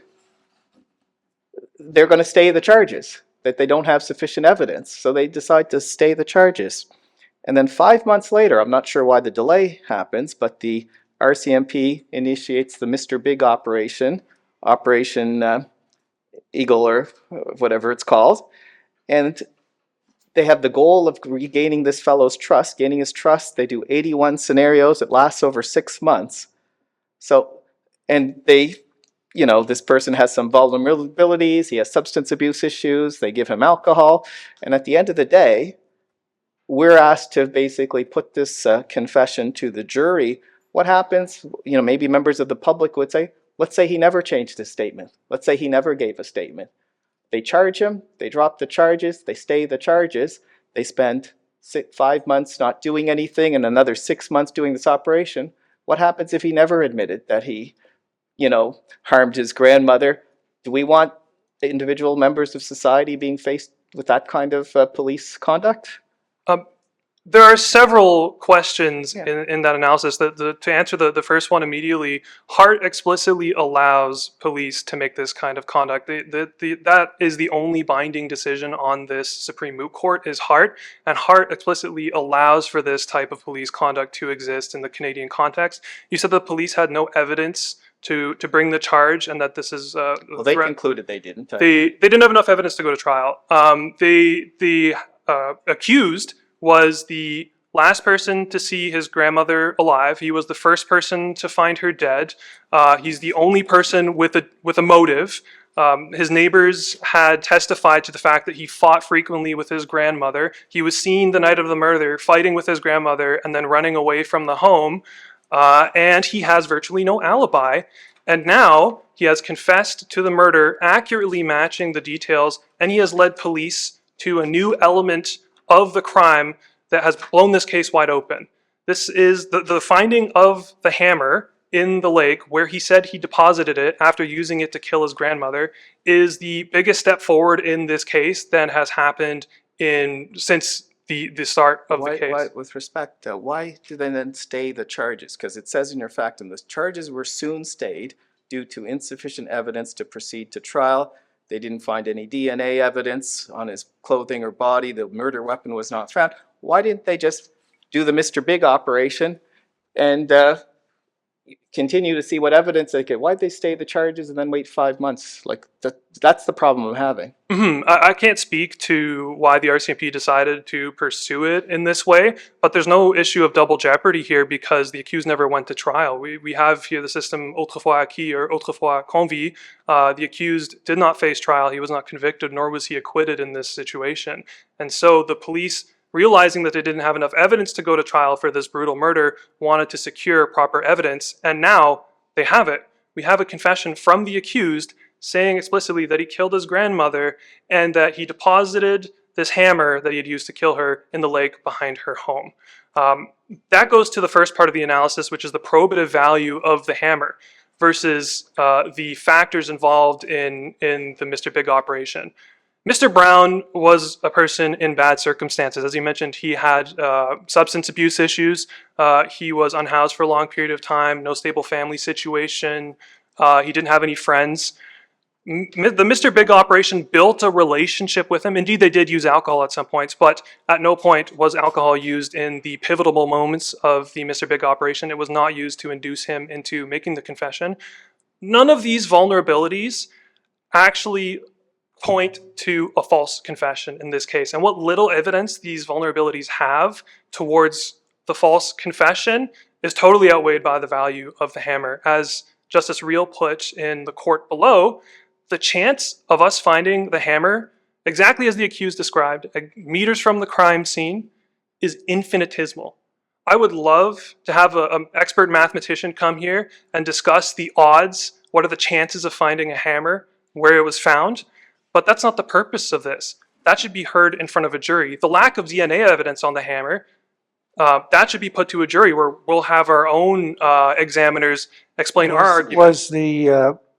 they're going to stay the charges, that they don't have sufficient evidence. So they decide to stay the charges. And then 5 months later, I'm not sure why the delay happens, but the RCMP initiates the Mr. Big operation, Operation Eagle or whatever it's called. And they have the goal of regaining this fellow's trust, gaining his trust. They do 81 scenarios. It lasts over 6 months. So, and this person has some vulnerabilities. He has substance abuse issues. They give him alcohol. And at the end of the day, we're asked to basically put this confession to the jury. What happens? Maybe members of the public would say, let's say he never changed his statement. Let's say he never gave a statement. They charge him. They drop the charges. They stay the charges. They spend 5 months not doing anything and another 6 months doing this operation. What happens if he never admitted that he, harmed his grandmother? Do we want individual members of society being faced with that kind of police conduct? There are several questions Yeah. in that analysis. To answer the first one immediately, Hart explicitly allows police to make this kind of conduct. That is the only binding decision on this Supreme Moot Court is Hart, and Hart explicitly allows for this type of police conduct to exist in the Canadian context. You said the police had no evidence to bring the charge, and that this is Well, they concluded they didn't. They didn't have enough evidence to go to trial. The accused was the last person to see his grandmother alive. He was the first person to find her dead. He's the only person with a motive. His neighbors had testified to the fact that he fought frequently with his grandmother. He was seen the night of the murder fighting with his grandmother and then running away from the home. And he has virtually no alibi. And now he has confessed to the murder, accurately matching the details, and he has led police to a new element of the crime that has blown this case wide open. This is the finding of the hammer in the lake, where he said he deposited it after using it to kill his grandmother, is the biggest step forward in this case that has happened since the start of the case. With respect, why do they then stay the charges? Because it says in your factum, the charges were soon stayed due to insufficient evidence to proceed to trial. They didn't find any DNA evidence on his clothing or body. The murder weapon was not found. Why didn't they just do the Mr. Big operation and continue to see what evidence they get? Why'd they stay the charges and then wait 5 months? That's the problem I'm having. I can't speak to why the RCMP decided to pursue it in this way, but there's no issue of double jeopardy here because the accused never went to trial. We have here the system autrefois acquis or autrefois convict. The accused did not face trial. He was not convicted, nor was he acquitted in this situation. And so the police, realizing that they didn't have enough evidence to go to trial for this brutal murder, wanted to secure proper evidence, and now they have it. We have a confession from the accused saying explicitly that he killed his grandmother and that he deposited this hammer that he had used to kill her in the lake behind her home. That goes to the first part of the analysis, which is the probative value of the hammer versus the factors involved in the Mr. Big operation. Mr. Brown was a person in bad circumstances. As you mentioned, he had substance abuse issues. He was unhoused for a long period of time, no stable family situation. He didn't have any friends. The Mr. Big operation built a relationship with him. Indeed, they did use alcohol at some points, but at no point was alcohol used in the pivotal moments of the Mr. Big operation. It was not used to induce him into making the confession. None of these vulnerabilities actually point to a false confession in this case. And what little evidence these vulnerabilities have towards the false confession is totally outweighed by the value of the hammer. As Justice Reel put in the court below, the chance of us finding the hammer, exactly as the accused described, meters from the crime scene, is infinitesimal. I would love to have an expert mathematician come here and discuss the odds, what are the chances of finding a hammer, where it was found, but that's not the purpose of this. That should be heard in front of a jury. The lack of DNA evidence on the hammer, that should be put to a jury where we'll have our own examiners explain our argument.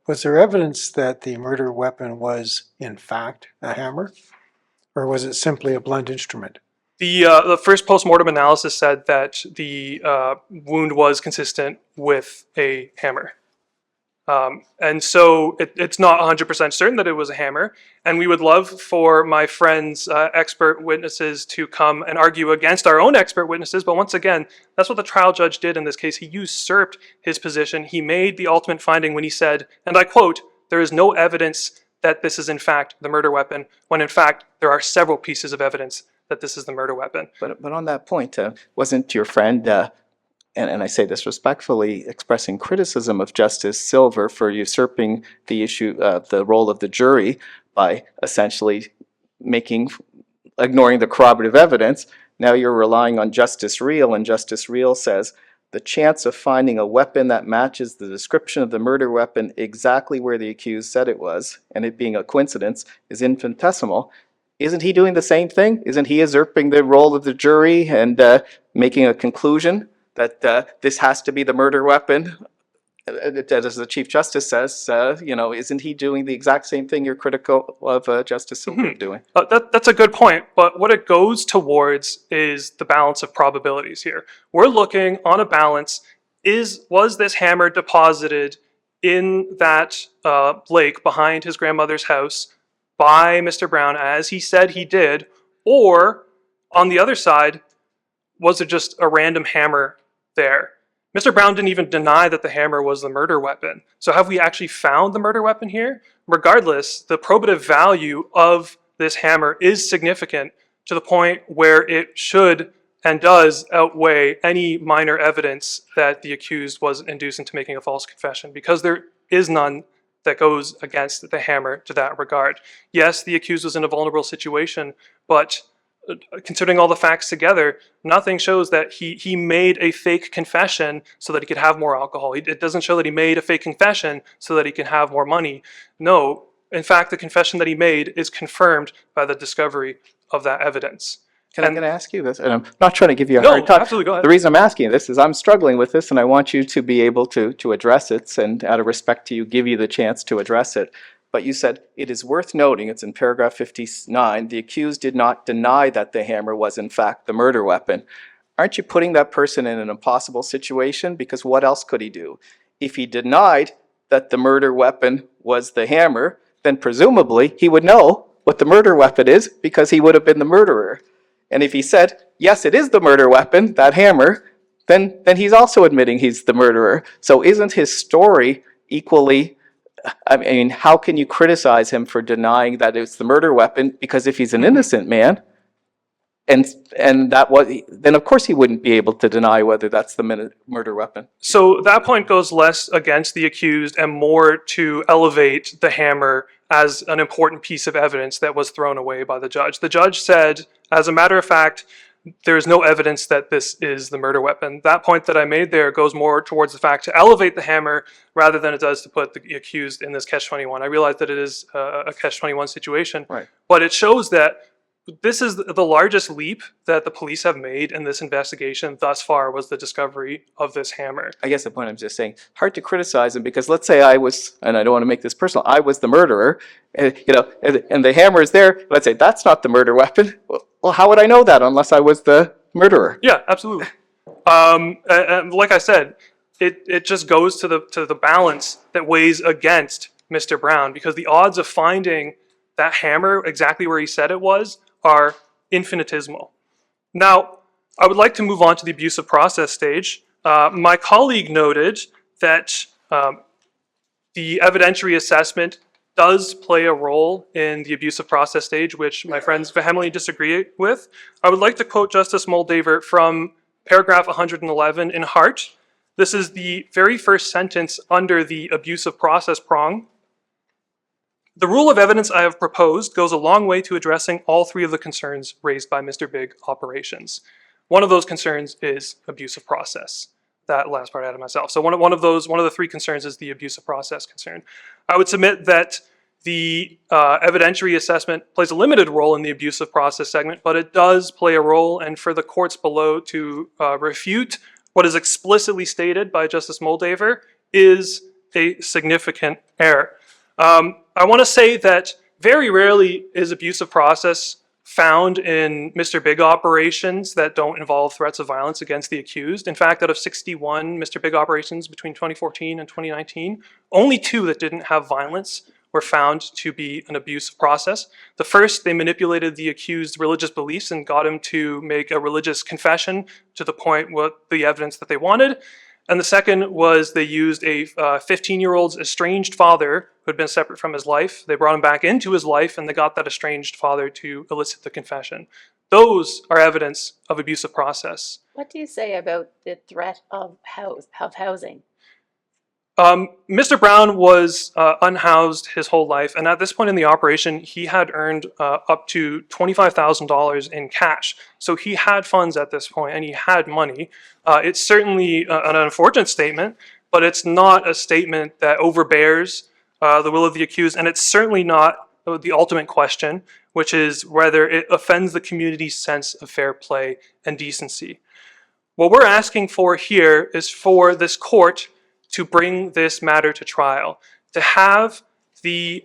Was there evidence that the murder weapon was in fact a hammer, or was it simply a blunt instrument? The first post-mortem analysis said that the wound was consistent with a hammer. And so it's not 100% certain that it was a hammer. And we would love for my friends' expert witnesses to come and argue against our own expert witnesses. But once again, that's what the trial judge did in this case. He usurped his position. He made the ultimate finding when he said, and I quote, "There is no evidence that this is in fact the murder weapon," when in fact there are several pieces of evidence that this is the murder weapon. But on that point, wasn't your friend, and I say this respectfully, expressing criticism of Justice Silver for usurping the issue, the role of the jury by essentially ignoring the corroborative evidence? Now you're relying on Justice Reel, and Justice Reel says the chance of finding a weapon that matches the description of the murder weapon exactly where the accused said it was, and it being a coincidence, is infinitesimal. Isn't he doing the same thing? Isn't he usurping the role of the jury and making a conclusion that this has to be the murder weapon? As the Chief Justice says, isn't he doing the exact same thing you're critical of Justice Silver doing? That's a good point, but what it goes towards is the balance of probabilities here. We're looking on a balance, was this hammer deposited in that lake behind his grandmother's house by Mr. Brown as he said he did, or on the other side, was it just a random hammer there? Mr. Brown didn't even deny that the hammer was the murder weapon. So have we actually found the murder weapon here? Regardless, the probative value of this hammer is significant to the point where it should and does outweigh any minor evidence that the accused was induced into making a false confession, because there is none that goes against the hammer to that regard. Yes, the accused was in a vulnerable situation, but considering all the facts together, nothing shows that he made a fake confession so that he could have more alcohol. It doesn't show that he made a fake confession so that he can have more money. No, in fact, the confession that he made is confirmed by the discovery of that evidence. Can I ask you this? And I'm not trying to give you a hard time. Absolutely, go ahead. The reason I'm asking this is I'm struggling with this, and I want you to be able to address it, and out of respect to you, give you the chance to address it. But you said, it is worth noting, it's in paragraph 59, the accused did not deny that the hammer was in fact the murder weapon. Aren't you putting that person in an impossible situation? Because what else could he do? If he denied that the murder weapon was the hammer, then presumably he would know what the murder weapon is, because he would have been the murderer. And if he said, yes, it is the murder weapon, that hammer, then he's also admitting he's the murderer. So isn't his story equally, I mean, how can you criticize him for denying that it's the murder weapon? Because if he's an innocent man, and that was, then of course he wouldn't be able to deny whether that's the murder weapon. So that point goes less against the accused and more to elevate the hammer as an important piece of evidence that was thrown away by the judge. The judge said, as a matter of fact, there is no evidence that this is the murder weapon. That point that I made there goes more towards the fact to elevate the hammer rather than it does to put the accused in this catch-21. I realize that it is a catch-21 situation, Right. But it shows that this is the largest leap that the police have made in this investigation thus far, was the discovery of this hammer. I guess the point I'm just saying, hard to criticize him, because let's say I was, and I don't want to make this personal, I was the murderer, and the hammer is there. Let's say that's not the murder weapon. Well, how would I know that unless I was the murderer? Yeah, absolutely. And like I said, it just goes to the balance that weighs against Mr. Brown, because the odds of finding that hammer exactly where he said it was are infinitesimal. Now, I would like to move on to the abusive process stage. My colleague noted that the evidentiary assessment does play a role in the abusive process stage, which my friends vehemently disagree with. I would like to quote Justice Moldaver from paragraph 111 in Hart. This is the very first sentence under the abuse of process prong. The rule of evidence I have proposed goes a long way to addressing all three of the concerns raised by Mr. Big Operations. One of those concerns is abuse of process. That last part I added myself. So one of the three concerns is the abuse of process concern. I would submit that the evidentiary assessment plays a limited role in the abuse of process segment, but it does play a role, and for the courts below to refute what is explicitly stated by Justice Moldaver is a significant error. I want to say that very rarely is abuse of process found in Mr. Big operations that don't involve threats of violence against the accused. In fact, out of 61 Mr. Big operations between 2014 and 2019, only 2 that didn't have violence were found to be an abuse of process. The first, they manipulated the accused's religious beliefs and got him to make a religious confession to the point with the evidence that they wanted. And the second was they used a 15-year-old's estranged father who had been separate from his life. They brought him back into his life and they got that estranged father to elicit the confession. Those are evidence of abuse of process. What do you say about the threat of housing? Mr. Brown was unhoused his whole life, and at this point in the operation, he had earned up to $25,000 in cash. So he had funds at this point, and he had money. It's certainly an unfortunate statement, but it's not a statement that overbears the will of the accused, and it's certainly not the ultimate question, which is whether it offends the community's sense of fair play and decency. What we're asking for here is for this court to bring this matter to trial, to have the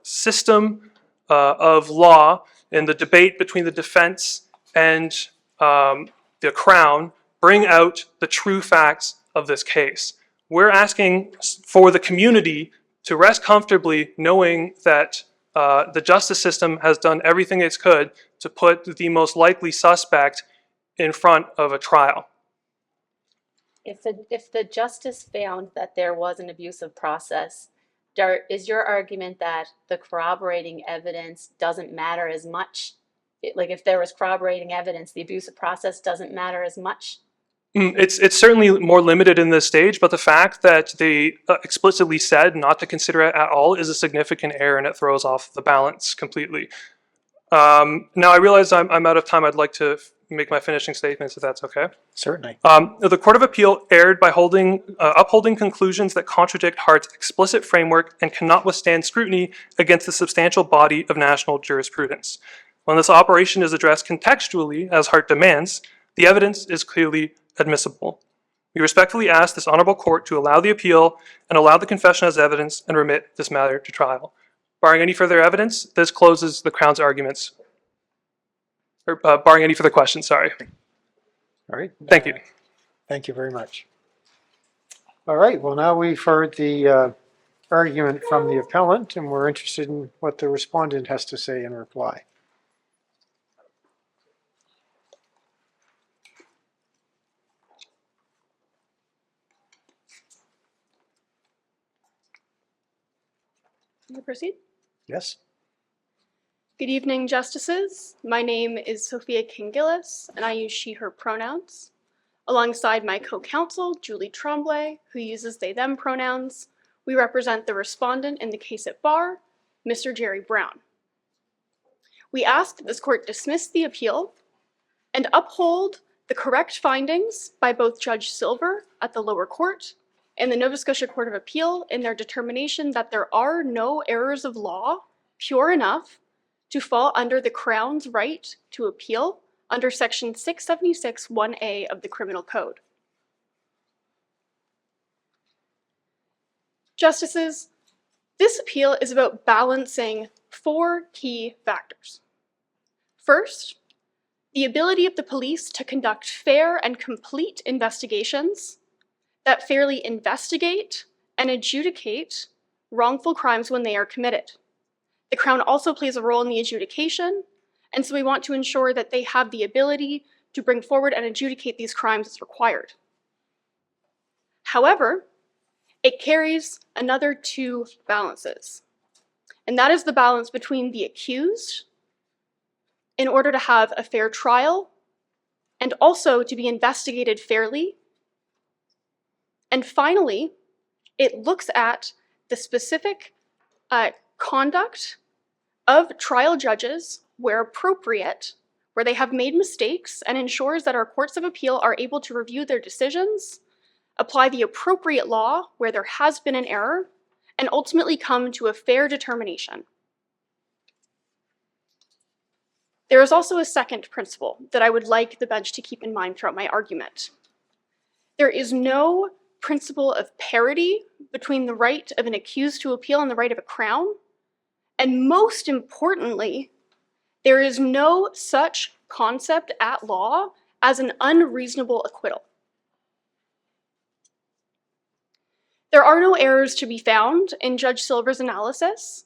system of law and the debate between the defense and the Crown bring out the true facts of this case. We're asking for the community to rest comfortably knowing that the justice system has done everything it could to put the most likely suspect in front of a trial. If the justice found that there was an abusive process, is your argument that the corroborating evidence doesn't matter as much? Like if there was corroborating evidence, the abusive process doesn't matter as much? It's certainly more limited in this stage, but the fact that they explicitly said not to consider it at all is a significant error, and it throws off the balance completely. Now I realize I'm out of time. I'd like to make my finishing statements, if that's okay. Certainly. The Court of Appeal erred by upholding conclusions that contradict Hart's explicit framework and cannot withstand scrutiny against the substantial body of national jurisprudence. When this operation is addressed contextually, as Hart demands, the evidence is clearly admissible. We respectfully ask this honorable court to allow the appeal and allow the confession as evidence and remit this matter to trial. Barring any further evidence, this closes the Crown's arguments. Or barring any further questions, sorry. All right. Thank you. Thank you very much. All right, well, now we've heard the argument from the appellant, and we're interested in what the respondent has to say in reply. Can I proceed? Yes? Good evening, Justices. My name is Sophia King-Gillis, and I use she, her pronouns. Alongside my co-counsel, Julie Tremblay, who uses they, them pronouns, we represent the respondent in the case at bar, Mr. Jerry Brown. We ask that this court dismiss the appeal and uphold the correct findings by both Judge Silver at the lower court and the Nova Scotia Court of Appeal in their determination that there are no errors of law pure enough to fall under the Crown's right to appeal under Section 676 1A of the Criminal Code. Justices, this appeal is about balancing 4 key factors. First, the ability of the police to conduct fair and complete investigations that fairly investigate and adjudicate wrongful crimes when they are committed. The Crown also plays a role in the adjudication, and so we want to ensure that they have the ability to bring forward and adjudicate these crimes as required. However, it carries another 2 balances, and that is the balance between the accused in order to have a fair trial and also to be investigated fairly And finally, it looks at the specific conduct of trial judges where appropriate, where they have made mistakes, and ensures that our courts of appeal are able to review their decisions, apply the appropriate law where there has been an error, and ultimately come to a fair determination. There is also a second principle that I would like the bench to keep in mind throughout my argument. There is no principle of parity between the right of an accused to appeal and the right of a crown. And most importantly, there is no such concept at law as an unreasonable acquittal. There are no errors to be found in Judge Silver's analysis,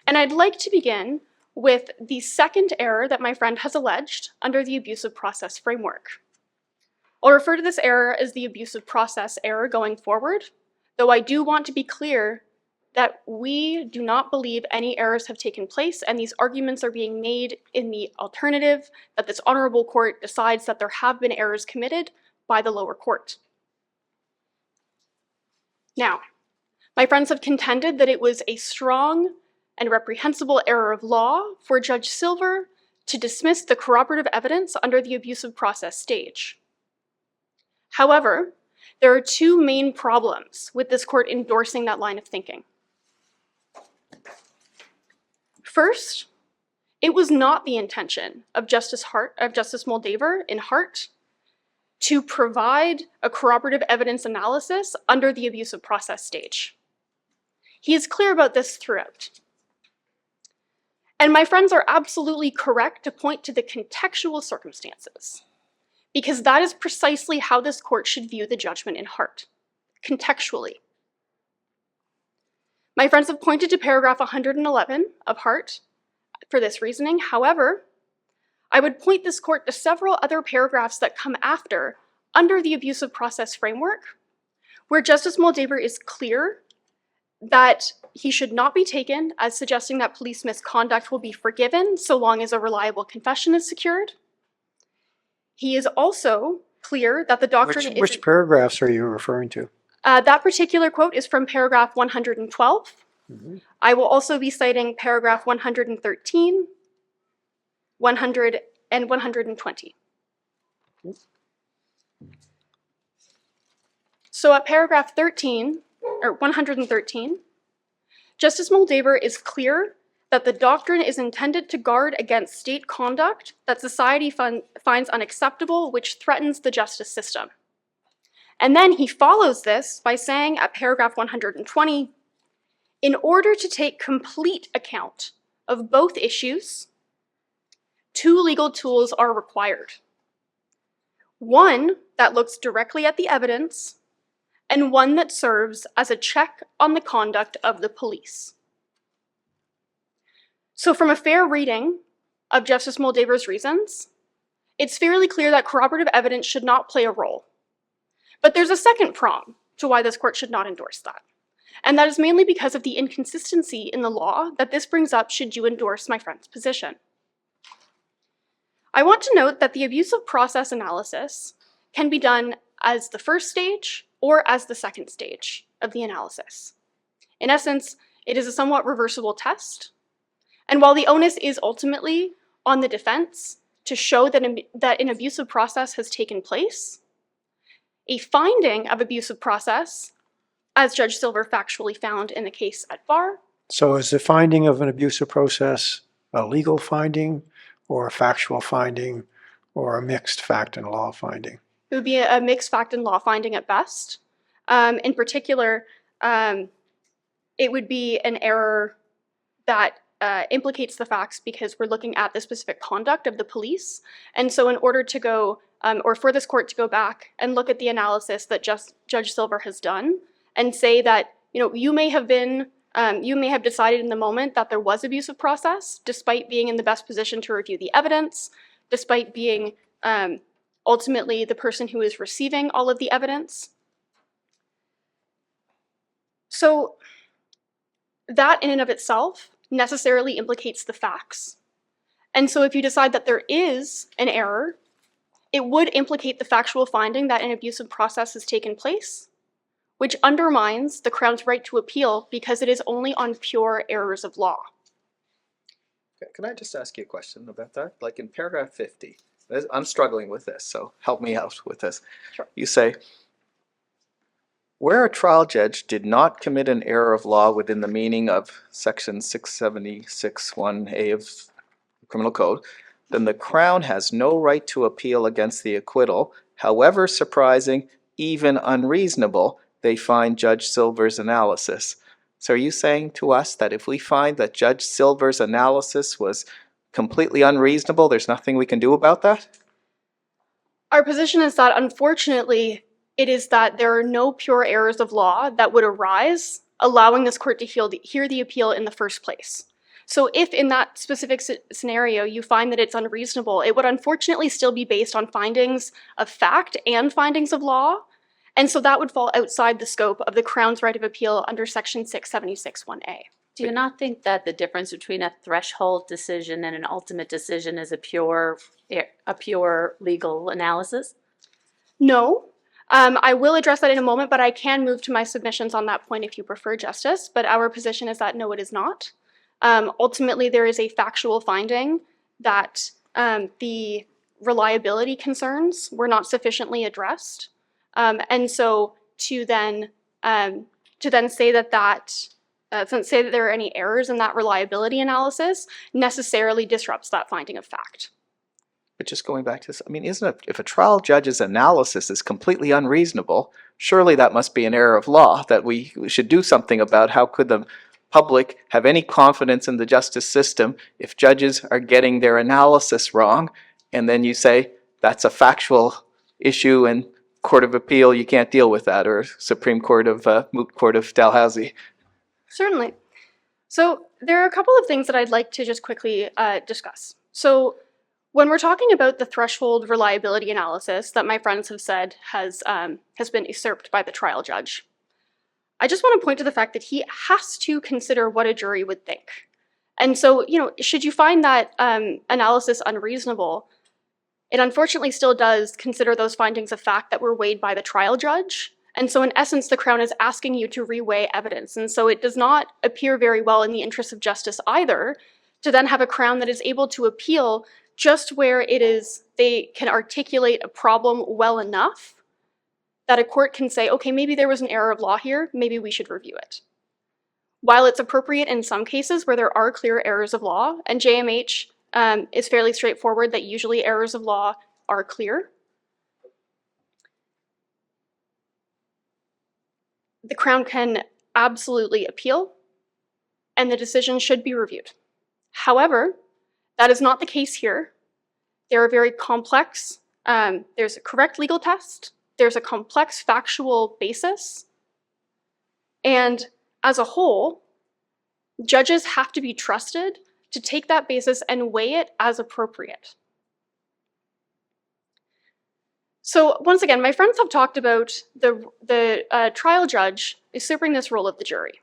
and I'd like to begin with the second error that my friend has alleged under the abusive process framework. I'll refer to this error as the abusive process error going forward, though I do want to be clear that we do not believe any errors have taken place, and these arguments are being made in the alternative that this honorable court decides that there have been errors committed by the lower court. Now, my friends have contended that it was a strong and reprehensible error of law for Judge Silver to dismiss the corroborative evidence under the abusive process stage. However, there are two main problems with this court endorsing that line of thinking. First, it was not the intention of Justice Moldaver in Hart to provide a corroborative evidence analysis under the abusive process stage. He is clear about this throughout. And my friends are absolutely correct to point to the contextual circumstances, because that is precisely how this court should view the judgment in Hart, contextually. My friends have pointed to paragraph 111 of Hart for this reasoning. However, I would point this court to several other paragraphs that come after under the abusive process framework, where Justice Moldaver is clear that he should not be taken as suggesting that police misconduct will be forgiven so long as a reliable confession is secured. He is also clear that the doctrine is... Which paragraphs are you referring to? That particular quote is from paragraph 112. Mm-hmm. I will also be citing paragraph 113, 100, and 120. So at paragraph 113, Justice Moldaver is clear that the doctrine is intended to guard against state conduct that society finds unacceptable, which threatens the justice system. And then he follows this by saying at paragraph 120, in order to take complete account of both issues, two legal tools are required. One that looks directly at the evidence, and one that serves as a check on the conduct of the police. So from a fair reading of Justice Moldaver's reasons, it's fairly clear that corroborative evidence should not play a role. But there's a second prong to why this court should not endorse that. And that is mainly because of the inconsistency in the law that this brings up should you endorse my friend's position. I want to note that the abusive process analysis can be done as the first stage or as the second stage of the analysis. In essence, it is a somewhat reversible test. And while the onus is ultimately on the defense to show that an abusive process has taken place, a finding of abusive process, as Judge Silver factually found in the case at bar. So is the finding of an abusive process a legal finding or a factual finding or a mixed fact and law finding? It would be a mixed fact and law finding at best. In particular, it would be an error that implicates the facts because we're looking at the specific conduct of the police. And so in order to go, or for this court to go back and look at the analysis that Judge Silver has done and say that, you may have decided in the moment that there was abusive process, despite being in the best position to review the evidence, despite being ultimately the person who is receiving all of the evidence. So that in and of itself necessarily implicates the facts. And so if you decide that there is an error, it would implicate the factual finding that an abusive process has taken place, which undermines the Crown's right to appeal because it is only on pure errors of law. Okay, can I just ask you a question about that? Like in paragraph 50, I'm struggling with this, so help me out with this. Sure. You say, where a trial judge did not commit an error of law within the meaning of section 676(1)(a) of the Criminal Code, then the Crown has no right to appeal against the acquittal, however surprising, even unreasonable, they find Judge Silver's analysis. So are you saying to us that if we find that Judge Silver's analysis was completely unreasonable, there's nothing we can do about that? Our position is that, unfortunately, it is that there are no pure errors of law that would arise, allowing this court to hear the appeal in the first place. So if in that specific scenario you find that it's unreasonable, it would unfortunately still be based on findings of fact and findings of law, and so that would fall outside the scope of the Crown's right of appeal under section 676(1)(a). Do you not think that the difference between a threshold decision and an ultimate decision is a pure legal analysis? No. I will address that in a moment, but I can move to my submissions on that point if you prefer, Justice. But our position is that no, it is not. Ultimately, there is a factual finding that the reliability concerns were not sufficiently addressed. And so to then say that say that there are any errors in that reliability analysis necessarily disrupts that finding of fact. But just going back to this, I mean, isn't it, if a trial judge's analysis is completely unreasonable, surely that must be an error of law that we should do something about. How could the public have any confidence in the justice system if judges are getting their analysis wrong? And then you say that's a factual issue and Court of Appeal, you can't deal with that, or Supreme Court of Moot Court of Dalhousie. Certainly. So there are a couple of things that I'd like to just quickly discuss. So when we're talking about the threshold reliability analysis that my friends have said has been usurped by the trial judge, I just want to point to the fact that he has to consider what a jury would think. And so, should you find that analysis unreasonable, it unfortunately still does consider those findings of fact that were weighed by the trial judge. And so in essence, the Crown is asking you to reweigh evidence. And so it does not appear very well in the interest of justice either to then have a Crown that is able to appeal just where it is they can articulate a problem well enough that a court can say, okay, maybe there was an error of law here, maybe we should review it. While it's appropriate in some cases where there are clear errors of law, and JMH is fairly straightforward that usually errors of law are clear, the Crown can absolutely appeal, and the decision should be reviewed. However, that is not the case here. There are very complex, there's a correct legal test, there's a complex factual basis, and as a whole, judges have to be trusted to take that basis and weigh it as appropriate. So once again, my friends have talked about the trial judge usurping this role of the jury.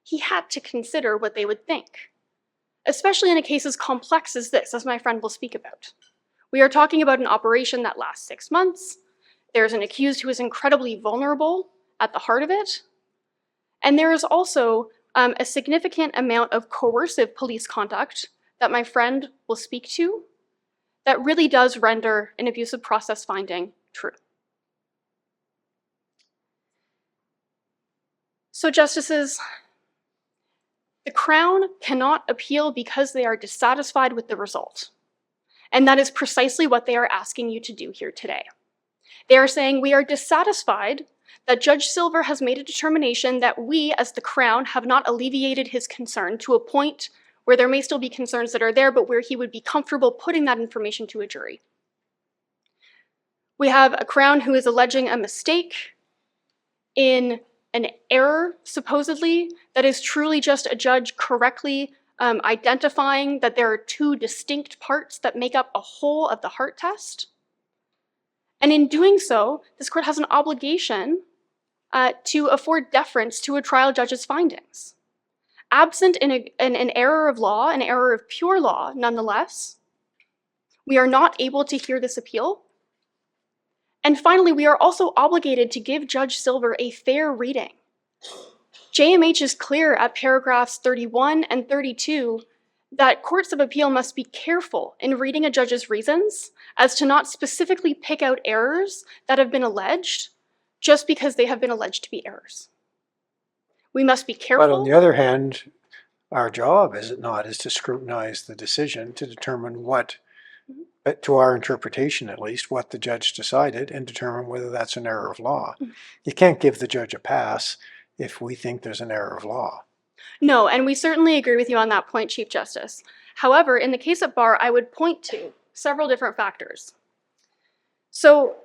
He had to consider what they would think, especially in a case as complex as this, as my friend will speak about. We are talking about an operation that lasts 6 months. There's an accused who is incredibly vulnerable at the heart of it. And there is also a significant amount of coercive police conduct that my friend will speak to that really does render an abusive process finding true. So justices, the Crown cannot appeal because they are dissatisfied with the result. And that is precisely what they are asking you to do here today. They are saying we are dissatisfied that Judge Silver has made a determination that we, as the Crown, have not alleviated his concern to a point where there may still be concerns that are there, but where he would be comfortable putting that information to a jury. We have a Crown who is alleging a mistake in an error, supposedly, that is truly just a judge correctly identifying that there are two distinct parts that make up a whole of the heart test. And in doing so, this court has an obligation to afford deference to a trial judge's findings. Absent an error of law, an error of pure law, nonetheless, we are not able to hear this appeal. And finally, we are also obligated to give Judge Silver a fair reading. JMH is clear at paragraphs 31 and 32 that courts of appeal must be careful in reading a judge's reasons as to not specifically pick out errors that have been alleged just because they have been alleged to be errors. We must be careful. But on the other hand, our job, is it not, is to scrutinize the decision to determine what, to our interpretation at least, what the judge decided and determine whether that's an error of law. You can't give the judge a pass if we think there's an error of law. No, and we certainly agree with you on that point, Chief Justice. However, in the case at bar, I would point to several different factors. So,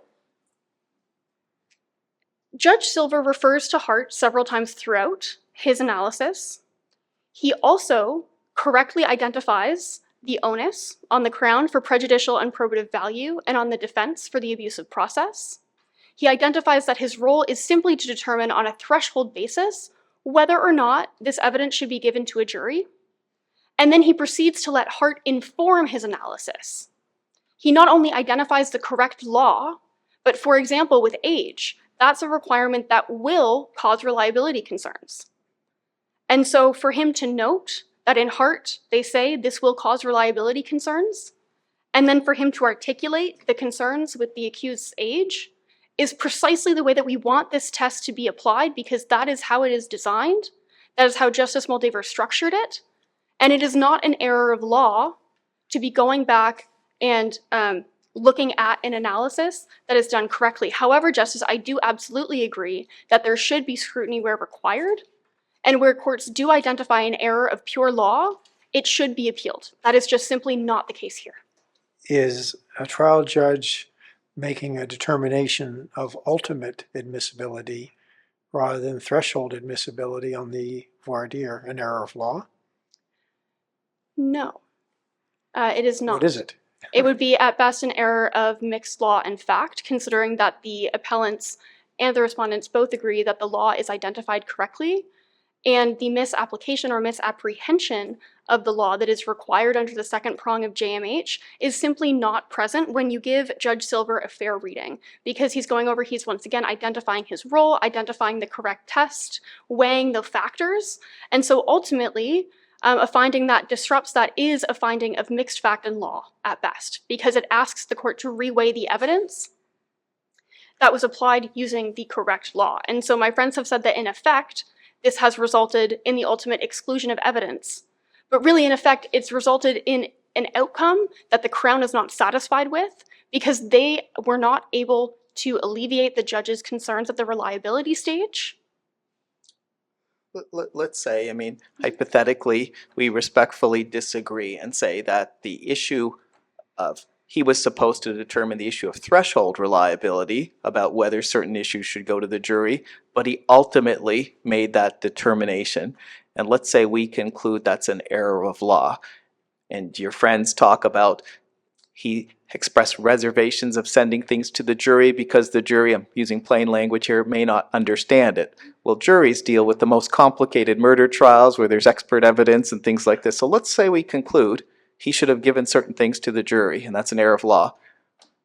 Judge Silver refers to Hart several times throughout his analysis. He also correctly identifies the onus on the Crown for prejudicial and probative value and on the defense for the abusive process. He identifies that his role is simply to determine on a threshold basis whether or not this evidence should be given to a jury. And then he proceeds to let Hart inform his analysis. He not only identifies the correct law, but for example, with age, that's a requirement that will cause reliability concerns. And so for him to note that in Hart, they say this will cause reliability concerns, and then for him to articulate the concerns with the accused's age, is precisely the way that we want this test to be applied, because that is how it is designed. That is how Justice Moldaver structured it. And it is not an error of law to be going back and looking at an analysis that is done correctly. However, Justice, I do absolutely agree that there should be scrutiny where required, and where courts do identify an error of pure law, it should be appealed. That is just simply not the case here. Is a trial judge making a determination of ultimate admissibility rather than threshold admissibility on the voir dire an error of law? No, it is not. What is it? It would be at best an error of mixed law and fact, considering that the appellants and the respondents both agree that the law is identified correctly, and the misapplication or misapprehension of the law that is required under the second prong of JMH is simply not present when you give Judge Silver a fair reading, because he's once again identifying his role, identifying the correct test, weighing the factors, and so ultimately, a finding that disrupts that is a finding of mixed fact and law at best, because it asks the court to reweigh the evidence that was applied using the correct law. And so my friends have said that in effect, this has resulted in the ultimate exclusion of evidence. But really, in effect, it's resulted in an outcome that the Crown is not satisfied with, because they were not able to alleviate the judge's concerns at the reliability stage. Let's say, hypothetically, we respectfully disagree and say that the issue of he was supposed to determine the issue of threshold reliability about whether certain issues should go to the jury, but he ultimately made that determination. And let's say we conclude that's an error of law. And your friends talk about he expressed reservations of sending things to the jury because the jury, I'm using plain language here, may not understand it. Well, juries deal with the most complicated murder trials where there's expert evidence and things like this. So let's say we conclude he should have given certain things to the jury, and that's an error of law.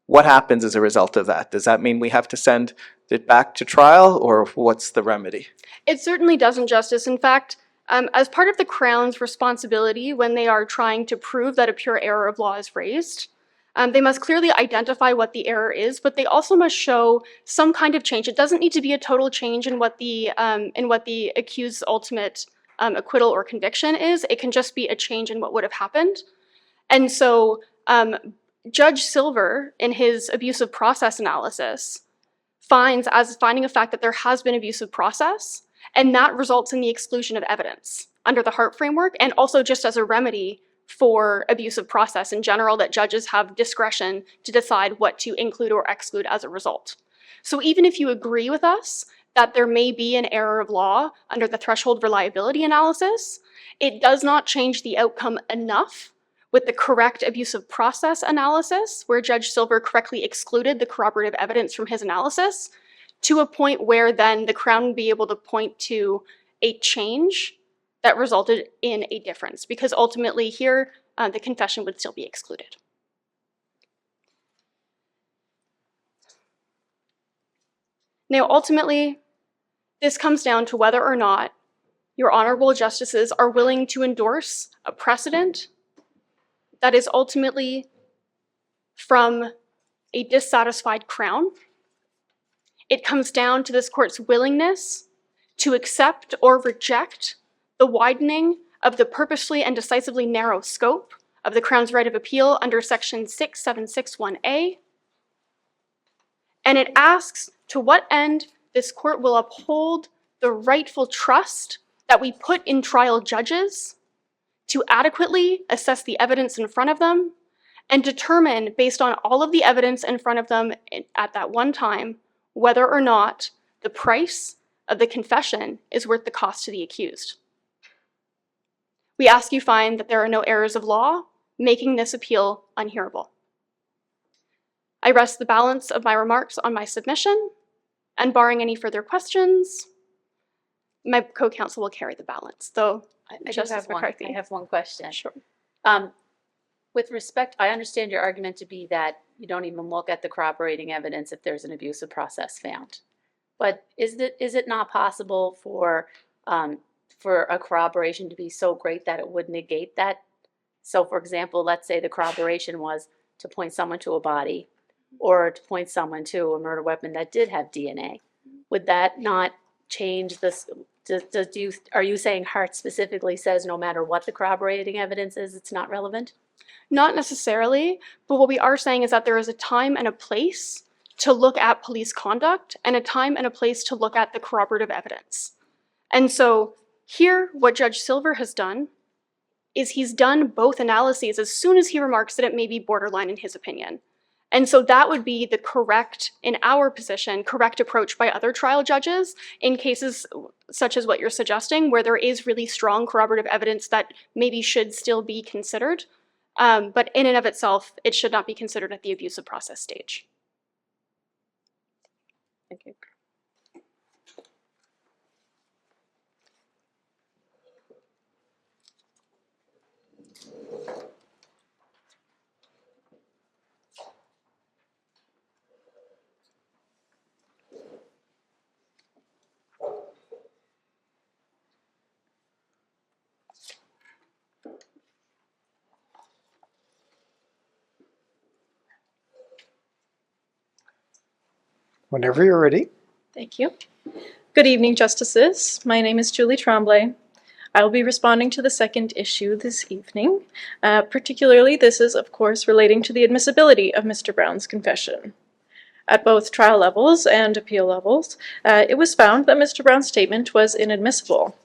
What happens as a result of that? Does that mean we have to send it back to trial, or what's the remedy? It certainly doesn't, Justice. In fact, as part of the Crown's responsibility when they are trying to prove that a pure error of law is raised, they must clearly identify what the error is, but they also must show some kind of change. It doesn't need to be a total change in what the accused's ultimate acquittal or conviction is. It can just be a change in what would have happened. And so Judge Silver, in his abusive process analysis, finds as finding a fact that there has been abusive process, and that results in the exclusion of evidence under the Hart framework, and also just as a remedy for abusive process in general, that judges have discretion to decide what to include or exclude as a result. So even if you agree with us that there may be an error of law under the threshold reliability analysis, it does not change the outcome enough with the correct abusive process analysis, where Judge Silver correctly excluded the corroborative evidence from his analysis, to a point where then the Crown would be able to point to a change that resulted in a difference, because ultimately here, the confession would still be excluded. Now, ultimately, this comes down to whether or not your honorable justices are willing to endorse a precedent that is ultimately from a dissatisfied Crown. It comes down to this court's willingness to accept or reject the widening of the purposely and decisively narrow scope of the Crown's right of appeal under Section 6761A. And it asks to what end this court will uphold the rightful trust that we put in trial judges to adequately assess the evidence in front of them and determine, based on all of the evidence in front of them at that one time, whether or not the price of the confession is worth the cost to the accused. We ask you find that there are no errors of law, making this appeal unhearable. I rest the balance of my remarks on my submission, and barring any further questions, my co-counsel will carry the balance, though I do Justice have one. McCarthy. I have one question. Sure. With respect, I understand your argument to be that you don't even look at the corroborating evidence if there's an abusive process found. But is it not possible for a corroboration to be so great that it would negate that? So, for example, let's say the corroboration was to point someone to a body or to point someone to a murder weapon that did have DNA. Would that not change this? Are you saying Hart specifically says no matter what the corroborating evidence is, it's not relevant? Not necessarily, but what we are saying is that there is a time and a place to look at police conduct and a time and a place to look at the corroborative evidence. And so here, what Judge Silver has done is he's done both analyses as soon as he remarks that it may be borderline in his opinion. And so that would be the correct, in our position, correct approach by other trial judges in cases such as what you're suggesting, where there is really strong corroborative evidence that maybe should still be considered. But in and of itself, it should not be considered at the abusive process stage. Thank you. Whenever you're ready. Thank you. Good evening, Justices. My name is Julie Tremblay. I will be responding to the second issue this evening. Particularly, this is, of course, relating to the admissibility of Mr. Brown's confession. At both trial levels and appeal levels, it was found that Mr. Brown's statement was inadmissible.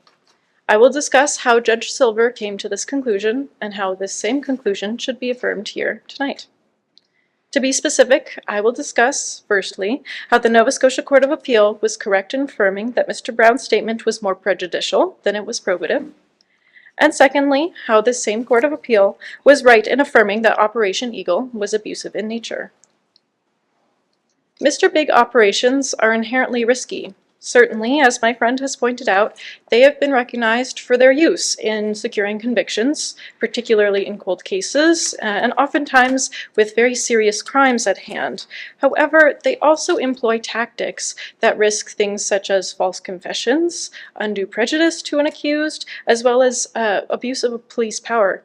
I will discuss how Judge Silver came to this conclusion and how this same conclusion should be affirmed here tonight. To be specific, I will discuss, firstly, how the Nova Scotia Court of Appeal was correct in affirming that Mr. Brown's statement was more prejudicial than it was probative. And secondly, how this same Court of Appeal was right in affirming that Operation Eagle was abusive in nature. Mr. Big operations are inherently risky. Certainly, as my friend has pointed out, they have been recognized for their use in securing convictions, particularly in cold cases, and oftentimes with very serious crimes at hand. However, they also employ tactics that risk things such as false confessions, undue prejudice to an accused, as well as abuse of police power.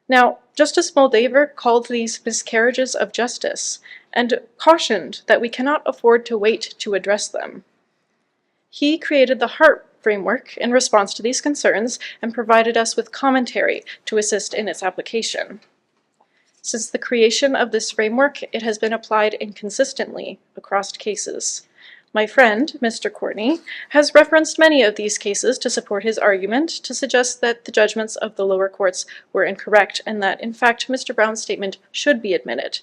Now, Justice Moldaver called these miscarriages of justice and cautioned that we cannot afford to wait to address them. He created the Hart framework in response to these concerns and provided us with commentary to assist in its application. Since the creation of this framework, it has been applied inconsistently across cases. My friend, Mr. Courtney, has referenced many of these cases to support his argument to suggest that the judgments of the lower courts were incorrect and that, in fact, Mr. Brown's statement should be admitted.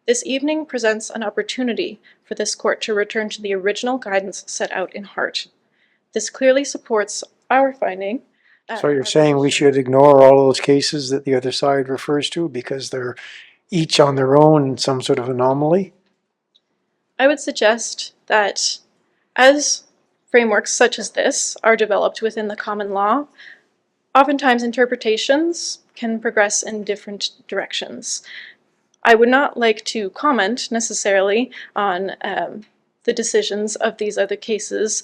This evening presents an opportunity for this court to return to the original guidance set out in Hart. This clearly supports our finding. So you're saying we should ignore all those cases that the other side refers to because they're each on their own some sort of anomaly? I would suggest that as frameworks such as this are developed within the common law, oftentimes interpretations can progress in different directions. I would not like to comment necessarily on the the decisions of these other cases,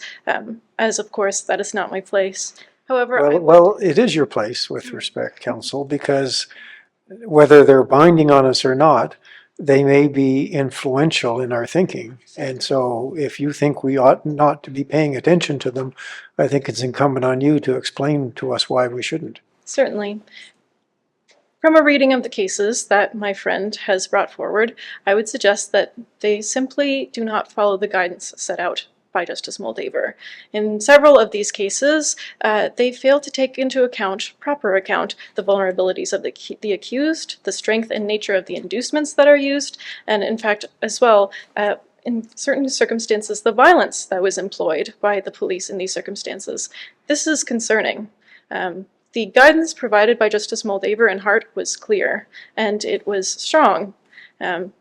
as of course that is not my place. However, Well, it is your place with respect, counsel, because whether they're binding on us or not, they may be influential in our thinking. And so if you think we ought not to be paying attention to them, I think it's incumbent on you to explain to us why we shouldn't. Certainly. From a reading of the cases that my friend has brought forward, I would suggest that they simply do not follow the guidance set out by Justice Moldaver. In several of these cases, they fail to take into proper account, the vulnerabilities of the accused, the strength and nature of the inducements that are used, and in fact, as well, in certain circumstances, the violence that was employed by the police in these circumstances. This is concerning. The guidance provided by Justice Moldaver in Hart was clear, and it was strong.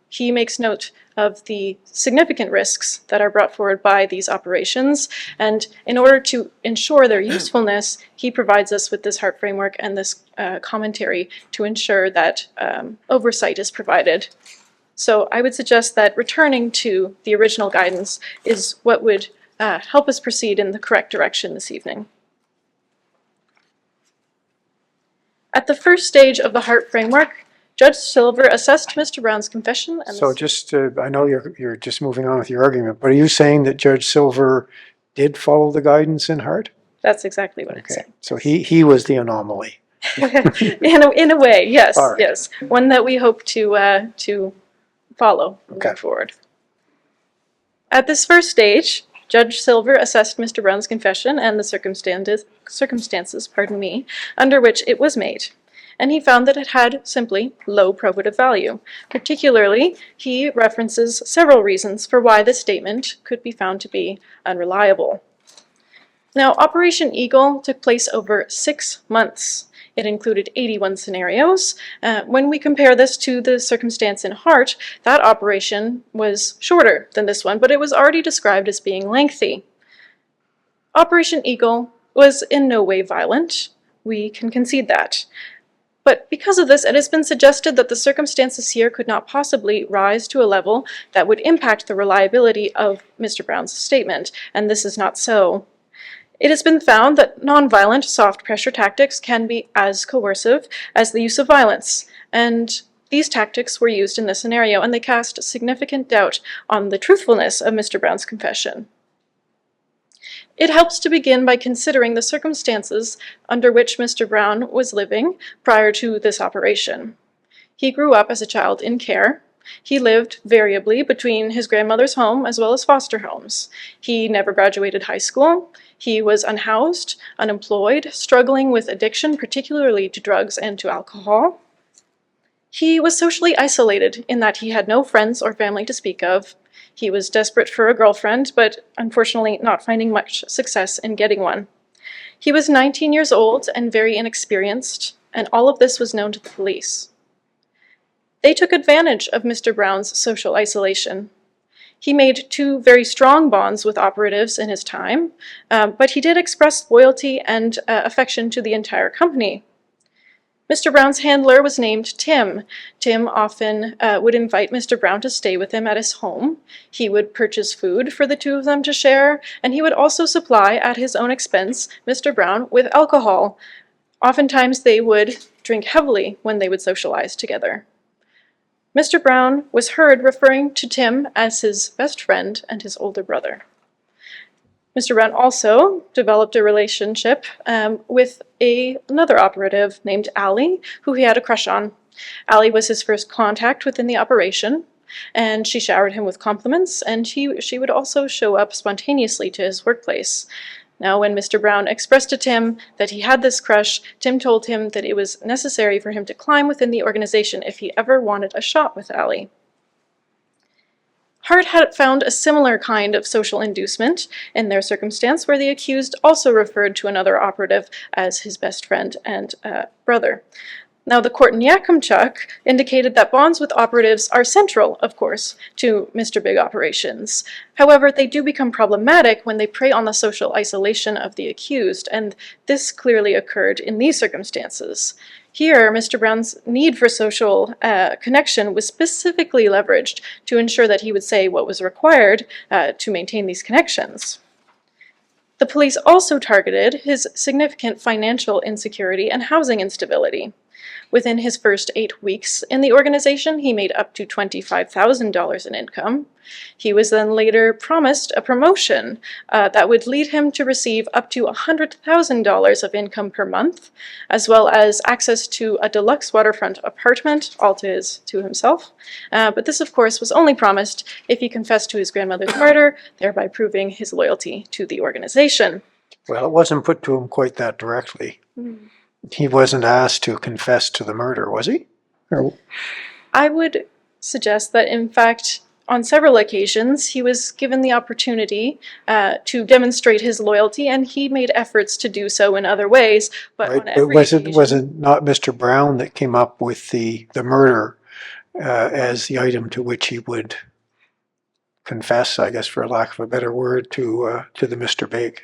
He makes note of the significant risks that are brought forward by these operations, and in order to ensure their usefulness, he provides us with this Hart framework and this commentary to ensure that oversight is provided. So I would suggest that returning to the original guidance is what would help us proceed in the correct direction this evening. At the first stage of the Hart framework, Judge Silver assessed Mr. Brown's confession and So I know you're just moving on with your argument, but are you saying that Judge Silver did follow the guidance in Hart? That's exactly what I'm Okay, saying. so he was the anomaly. in a way, yes, All right. yes. One that we hope to follow moving forward. At this first stage, Judge Silver assessed Mr. Brown's confession and the circumstances, under which it was made, and he found that it had simply low probative value. Particularly, he references several reasons for why the statement could be found to be unreliable. Now, Operation Eagle took place over 6 months. It included 81 scenarios. When we compare this to the circumstance in Hart, that operation was shorter than this one, but it was already described as being lengthy. Operation Eagle was in no way violent. We can concede that. But because of this, it has been suggested that the circumstances here could not possibly rise to a level that would impact the reliability of Mr. Brown's statement, and this is not so. It has been found that nonviolent soft pressure tactics can be as coercive as the use of violence, and these tactics were used in this scenario, and they cast significant doubt on the truthfulness of Mr. Brown's confession. It helps to begin by considering the circumstances under which Mr. Brown was living prior to this operation. He grew up as a child in care. He lived variably between his grandmother's home as well as foster homes. He never graduated high school. He was unhoused, unemployed, struggling with addiction, particularly to drugs and to alcohol. He was socially isolated in that he had no friends or family to speak of. He was desperate for a girlfriend, but unfortunately not finding much success in getting one. He was 19 years old and very inexperienced, and all of this was known to the police. They took advantage of Mr. Brown's social isolation. He made 2 very strong bonds with operatives in his time, but he did express loyalty and affection to the entire company. Mr. Brown's handler was named Tim. Tim often would invite Mr. Brown to stay with him at his home. He would purchase food for the 2 of them to share, and he would also supply, at his own expense, Mr. Brown with alcohol. Oftentimes they would drink heavily when they would socialize together. Mr. Brown was heard referring to Tim as his best friend and his older brother. Mr. Brown also developed a relationship with another operative named Allie, who he had a crush on. Allie was his first contact within the operation, and she showered him with compliments, and she would also show up spontaneously to his workplace. Now, when Mr. Brown expressed to Tim that he had this crush, Tim told him that it was necessary for him to climb within the organization if he ever wanted a shot with Allie. Hart had found a similar kind of social inducement in their circumstance, where the accused also referred to another operative as his best friend and brother. Now, the court in Yakimchuk indicated that bonds with operatives are central, of course, to Mr. Big operations. However, they do become problematic when they prey on the social isolation of the accused, and this clearly occurred in these circumstances. Here, Mr. Brown's need for social connection was specifically leveraged to ensure that he would say what was required to maintain these connections. The police also targeted his significant financial insecurity and housing instability. Within his first 8 weeks in the organization, he made up to $25,000 in income. He was then later promised a promotion that would lead him to receive up to $100,000 of income per month, as well as access to a deluxe waterfront apartment, all to himself. But this, of course, was only promised if he confessed to his grandmother's murder, thereby proving his loyalty to the organization. Well, it wasn't put to him quite that directly. He wasn't asked to confess to the murder, was he? Or, I would suggest that, in fact, on several occasions, he was given the opportunity to demonstrate his loyalty, and he made efforts to do so in other ways. But right, on every was occasion, it not Mr. Brown that came up with the murder as the item to which he would confess, I guess, for lack of a better word, to the Mr. Big?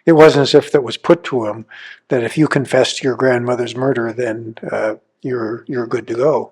It wasn't as if that was put to him that if you confess to your grandmother's murder, then you're good to go.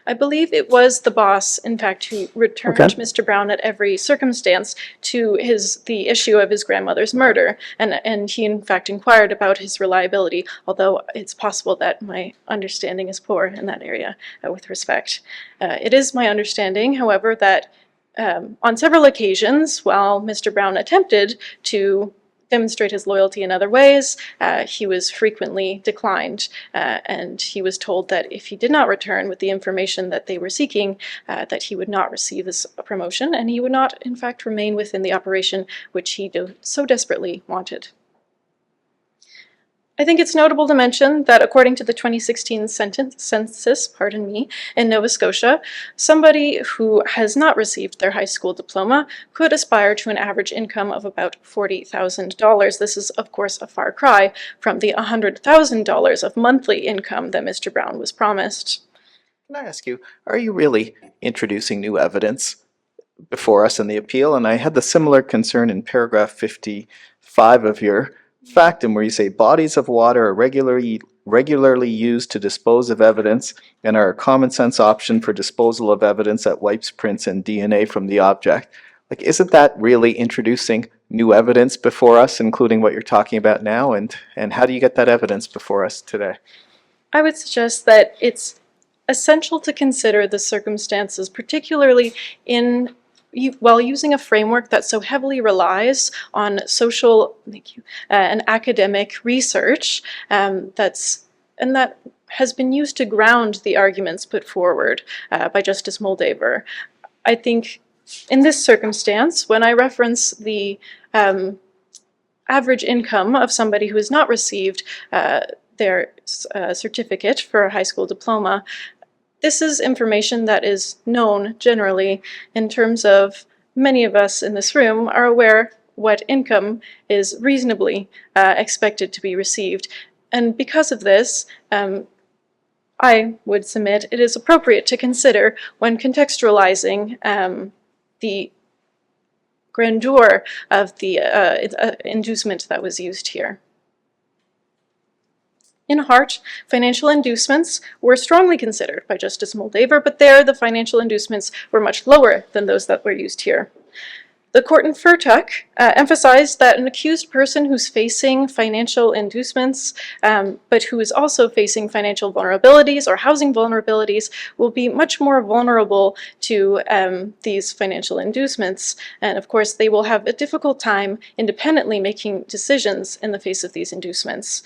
I believe it was the boss, in fact, who returned Mr. Brown at every circumstance to the issue of his grandmother's murder, and he, in fact, inquired about his reliability, although it's possible that my understanding is poor in that area with respect. It is my understanding, however, that on several occasions, while Mr. Brown attempted to demonstrate his loyalty in other ways, he was frequently declined, and he was told that if he did not return with the information that they were seeking, that he would not receive this promotion, and he would not, in fact, remain within the operation which he so desperately wanted. I think it's notable to mention that according to the 2016 census, in Nova Scotia, somebody who has not received their high school diploma could aspire to an average income of about $40,000. This is, of course, a far cry from the $100,000 of monthly income that Mr. Brown was promised. Can I ask you, are you really introducing new evidence before us in the appeal? And I had the similar concern in paragraph 55 of your factum, where you say bodies of water are regularly used to dispose of evidence and are a common sense option for disposal of evidence that wipes prints and DNA from the object. Like, isn't that really introducing new evidence before us, including what you're talking about now? And how do you get that evidence before us today? I would suggest that it's essential to consider the circumstances, particularly while using a framework that so heavily relies on social and academic research that has been used to ground the arguments put forward by Justice Moldaver. I think in this circumstance, when I reference the average income of somebody who has not received their certificate for a high school diploma, this is information that is known generally in terms of many of us in this room are aware what income is reasonably expected to be received. And because of this, I would submit it is appropriate to consider when contextualizing the grandeur of the inducement that was used here. In Hart, financial inducements were strongly considered by Justice Moldaver, but there the financial inducements were much lower than those that were used here. The court in Furtuck emphasized that an accused person who's facing financial inducements, but who is also facing financial vulnerabilities or housing vulnerabilities, will be much more vulnerable to these financial inducements. And of course, they will have a difficult time independently making decisions in the face of these inducements.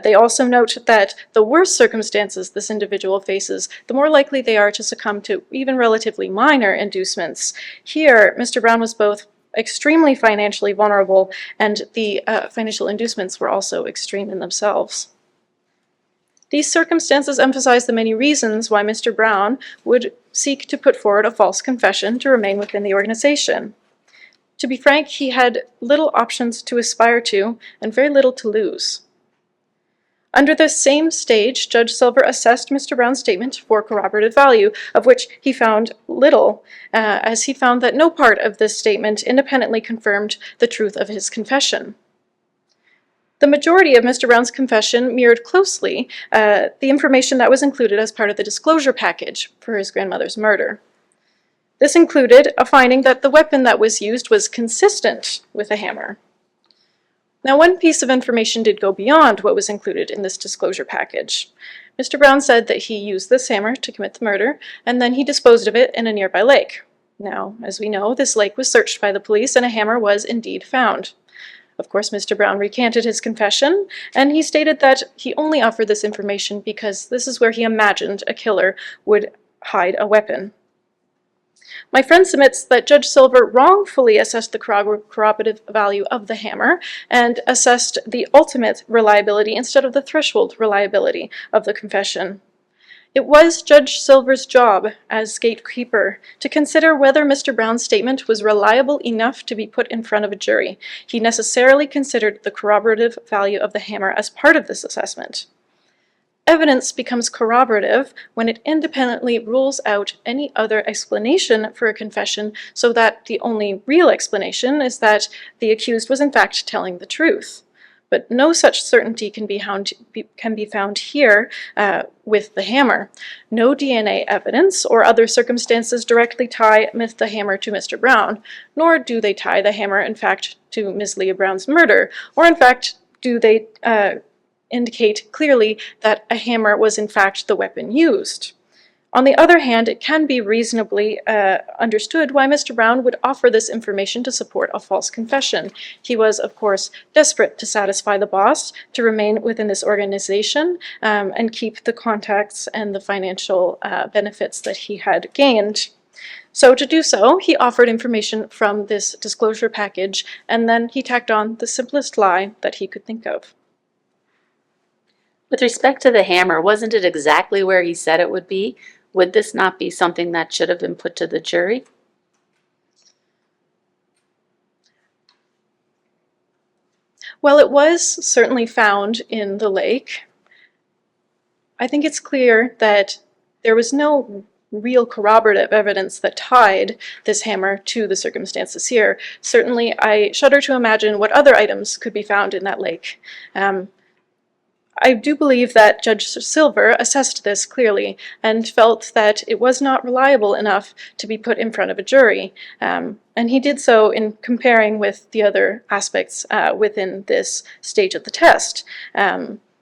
They also note that the worse circumstances this individual faces, the more likely they are to succumb to even relatively minor inducements. Here, Mr. Brown was both extremely financially vulnerable, and the financial inducements were also extreme in themselves. These circumstances emphasize the many reasons why Mr. Brown would seek to put forward a false confession to remain within the organization. To be frank, he had little options to aspire to and very little to lose. Under the same stage, Judge Silver assessed Mr. Brown's statement for corroborative value, of which he found little, as he found that no part of this statement independently confirmed the truth of his confession. The majority of Mr. Brown's confession mirrored closely the information that was included as part of the disclosure package for his grandmother's murder. This included a finding that the weapon that was used was consistent with a hammer. Now, one piece of information did go beyond what was included in this disclosure package. Mr. Brown said that he used this hammer to commit the murder, and then he disposed of it in a nearby lake. Now, as we know, this lake was searched by the police, and a hammer was indeed found. Of course, Mr. Brown recanted his confession, and he stated that he only offered this information because this is where he imagined a killer would hide a weapon. My friend submits that Judge Silver wrongfully assessed the corroborative value of the hammer and assessed the ultimate reliability instead of the threshold reliability of the confession. It was Judge Silver's job as gatekeeper to consider whether Mr. Brown's statement was reliable enough to be put in front of a jury. He necessarily considered the corroborative value of the hammer as part of this assessment. Evidence becomes corroborative when it independently rules out any other explanation for a confession, so that the only real explanation is that the accused was in fact telling the truth. But no such certainty can be found here with the hammer. No DNA evidence or other circumstances directly tie the hammer to Mr. Brown, nor do they tie the hammer, in fact, to Ms. Leah Brown's murder, or in fact, do they indicate clearly that a hammer was in fact the weapon used. On the other hand, it can be reasonably understood why Mr. Brown would offer this information to support a false confession. He was, of course, desperate to satisfy the boss, to remain within this organization, and keep the contacts and the financial benefits that he had gained. So to do so, he offered information from this disclosure package, and then he tacked on the simplest lie that he could think of. With respect to the hammer, wasn't it exactly where he said it would be? Would this not be something that should have been put to the jury? Well, it was certainly found in the lake. I think it's clear that there was no real corroborative evidence that tied this hammer to the circumstances here. Certainly, I shudder to imagine what other items could be found in that lake. I do believe that Judge Silver assessed this clearly and felt that it was not reliable enough to be put in front of a jury. And he did so in comparing with the other aspects within this stage of the test.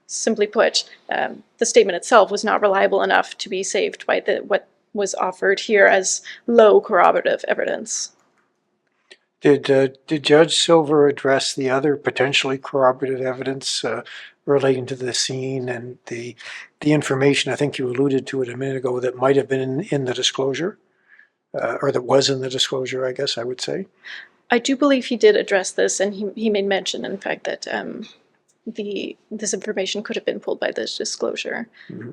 Simply put, the statement itself was not reliable enough to be saved by what was offered here as low corroborative evidence. Did Judge Silver address the other potentially corroborative evidence relating to the scene and the information, I think you alluded to it a minute ago, that might have been in the disclosure, or that was in the disclosure, I guess I would say? I do believe he did address this, and he made mention, in fact, that this information could have been pulled by this disclosure. Mm-hmm.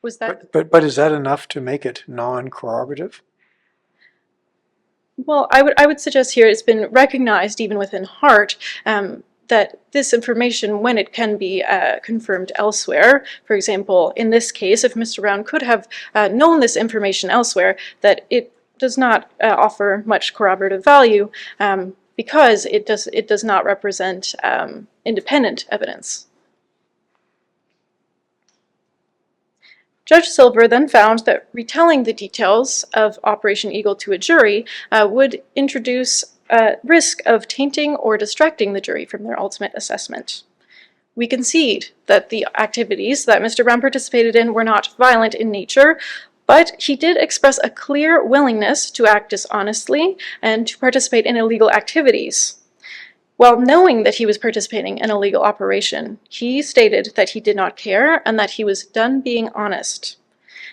Was that? But is that enough to make it non-corroborative? Well, I would suggest here it's been recognized even within Hart that this information, when it can be confirmed elsewhere, for example, in this case, if Mr. Brown could have known this information elsewhere, that it does not offer much corroborative value because it does not represent independent evidence. Judge Silver then found that retelling the details of Operation Eagle to a jury would introduce a risk of tainting or distracting the jury from their ultimate assessment. We concede that the activities that Mr. Brown participated in were not violent in nature, but he did express a clear willingness to act dishonestly and to participate in illegal activities. While knowing that he was participating in a legal operation, he stated that he did not care and that he was done being honest.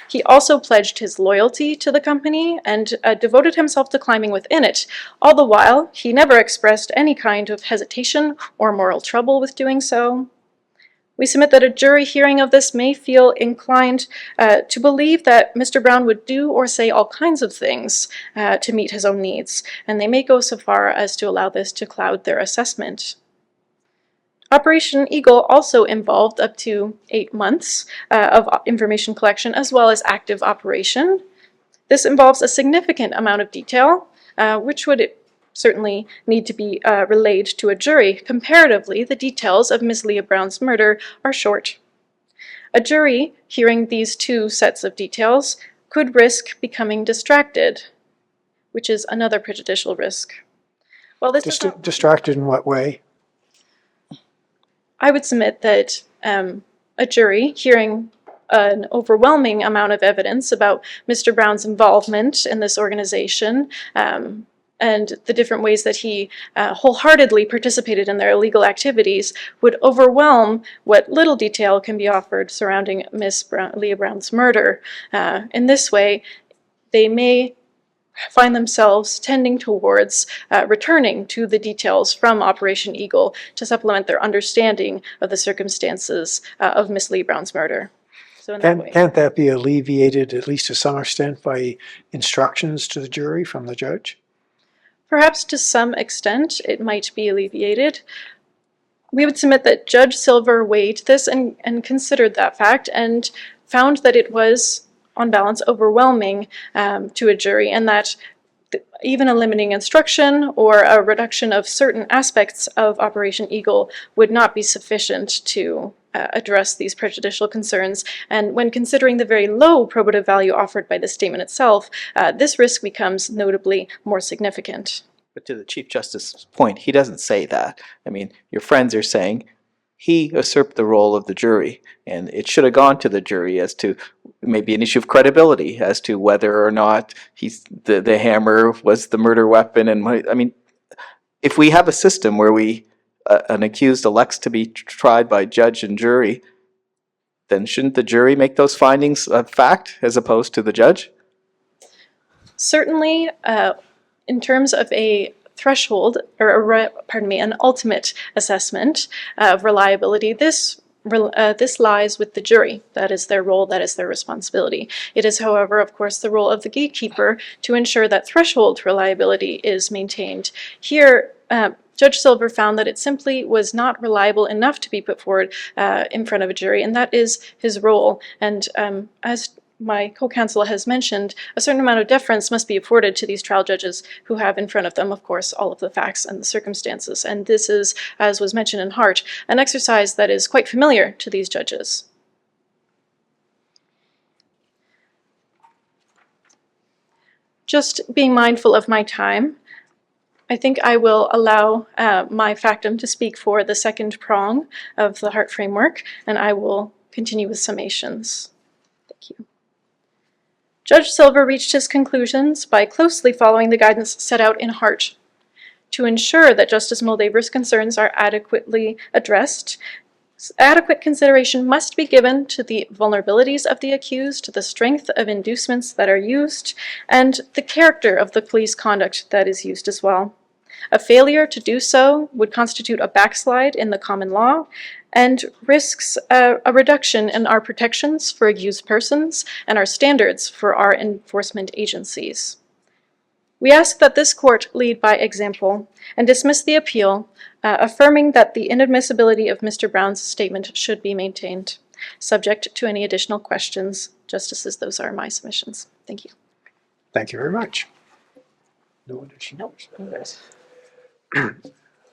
He also pledged his loyalty to the company and devoted himself to climbing within it. All the while, he never expressed any kind of hesitation or moral trouble with doing so. We submit that a jury hearing of this may feel inclined to believe that Mr. Brown would do or say all kinds of things to meet his own needs, and they may go so far as to allow this to cloud their assessment. Operation Eagle also involved up to 8 months of information collection as well as active operation. This involves a significant amount of detail, which would certainly need to be relayed to a jury. Comparatively, the details of Ms. Leah Brown's murder are short. A jury hearing these two sets of details could risk becoming distracted, which is another prejudicial risk. Well, this is not... Distracted in what way? I would submit that a jury hearing an overwhelming amount of evidence about Mr. Brown's involvement in this organization and the different ways that he wholeheartedly participated in their illegal activities would overwhelm what little detail can be offered surrounding Leah Brown's murder. In this way, they may find themselves tending towards returning to the details from Operation Eagle to supplement their understanding of the circumstances of Miss Leah Brown's murder. So in that way. Can't that be alleviated, at least to some extent, by instructions to the jury from the judge? Perhaps to some extent it might be alleviated. We would submit that Judge Silver weighed this and considered that fact and found that it was, on balance, overwhelming to a jury, and that even a limiting instruction or a reduction of certain aspects of Operation Eagle would not be sufficient to address these prejudicial concerns. And when considering the very low probative value offered by the statement itself, this risk becomes notably more significant. But to the Chief Justice's point, he doesn't say that. I mean, your friends are saying he usurped the role of the jury, and it should have gone to the jury as to maybe an issue of credibility as to whether or not the hammer was the murder weapon. And I mean, if we have a system where an accused elects to be tried by judge and jury, then shouldn't the jury make those findings a fact as opposed to the judge? Certainly, in terms of a threshold, or an ultimate assessment of reliability, this lies with the jury. That is their role, that is their responsibility. It is, however, of course, the role of the gatekeeper to ensure that threshold reliability is maintained. Here, Judge Silver found that it simply was not reliable enough to be put forward in front of a jury, and that is his role. And as my co-counsel has mentioned, a certain amount of deference must be afforded to these trial judges who have in front of them, of course, all of the facts and the circumstances. And this is, as was mentioned in Hart, an exercise that is quite familiar to these judges. Just being mindful of my time, I think I will allow my factum to speak for the second prong of the Hart framework, and I will continue with summations. Thank you. Judge Silver reached his conclusions by closely following the guidance set out in Hart. To ensure that Justice Moldaver's concerns are adequately addressed, adequate consideration must be given to the vulnerabilities of the accused, the strength of inducements that are used, and the character of the police conduct that is used as well. A failure to do so would constitute a backslide in the common law and risks a reduction in our protections for accused persons and our standards for our enforcement agencies. We ask that this court lead by example and dismiss the appeal, affirming that the inadmissibility of Mr. Brown's statement should be maintained. Subject to any additional questions, Justices, those are my submissions. Thank you. Thank you very much. No additional.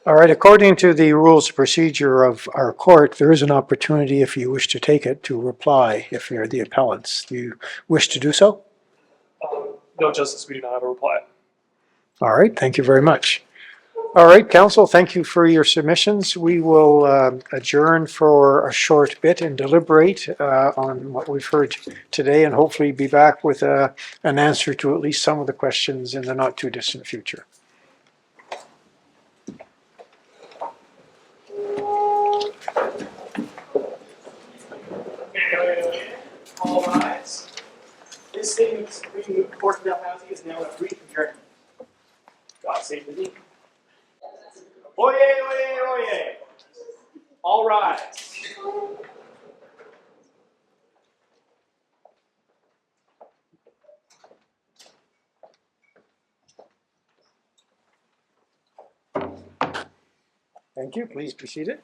All right, according to the rules of procedure of our court, there is an opportunity, if you wish to take it, to reply if you're the appellants. Do you wish to do so? No, Justice, we do not have a reply. All right, thank you very much. All right, counsel, thank you for your submissions. We will adjourn for a short bit and deliberate on what we've heard today, and hopefully be back with an answer to at least some of the questions in the not too distant future. All rise. This sitting of the Supreme Court of Dalhousie is now a brief adjournment. God save the King. Oyez, oyez, oyez. All rise. Thank you. Please be seated.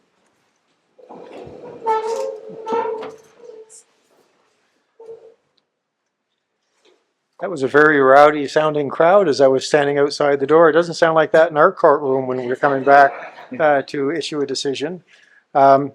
That was a very rowdy sounding crowd as I was standing outside the door. It doesn't sound like that in our courtroom when we're coming back to issue a decision. I'll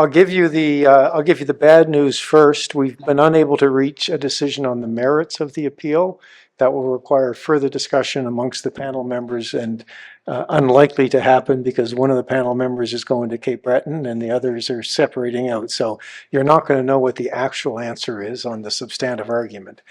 give you the bad news first. We've been unable to reach a decision on the merits of the appeal. That will require further discussion amongst the panel members and unlikely to happen because one of the panel members is going to Cape Breton and the others are separating out. So you're not going to know what the actual answer is on the substantive argument.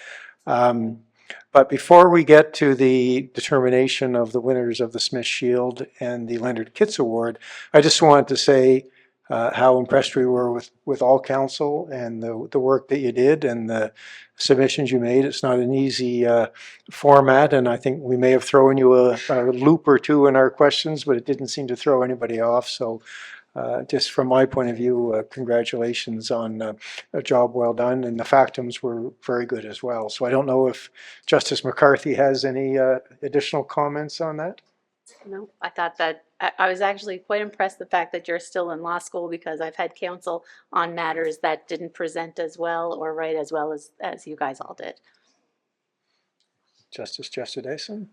But before we get to the determination of the winners of the Smith Shield and the Leonard Kitts Award, I just wanted to say how impressed we were with all council and the work that you did and the submissions you made. It's not an easy format, and I think we may have thrown you a loop or two in our questions, but it didn't seem to throw anybody off. So just from my point of view, congratulations on a job well done, and the factums were very good as well. So I don't know if Justice McCarthy has any additional comments on that? No, I thought that, I was actually quite impressed the fact that you're still in law school, because I've had counsel on matters that didn't present as well or write as well as you guys all did. Justice Jesterdason?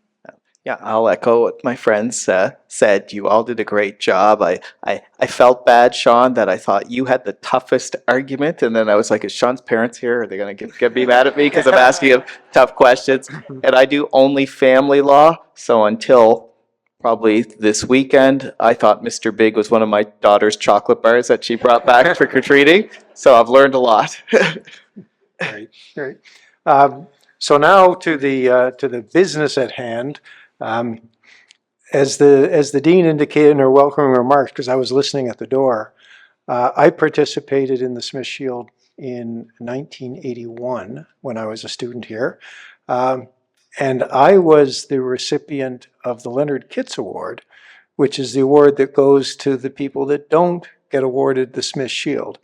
Yeah, I'll echo what my friends said. You all did a great job. I felt bad, Sean, that I thought you had the toughest argument, and then I was like, is Sean's parents here? Are they going to get me mad at me because I'm asking him tough questions? And I do only family law, so until probably this weekend, I thought Mr. Big was one of my daughter's chocolate bars that she brought back trick-or-treating, so I've learned a lot. Great, great. So now to the business at hand. As the dean indicated in her welcoming remarks, because I was listening at the door, I participated in the Smith Shield in 1981 when I was a student here. And I was the recipient of the Leonard Kitts Award, which is the award that goes to the people that don't get awarded the Smith Shield.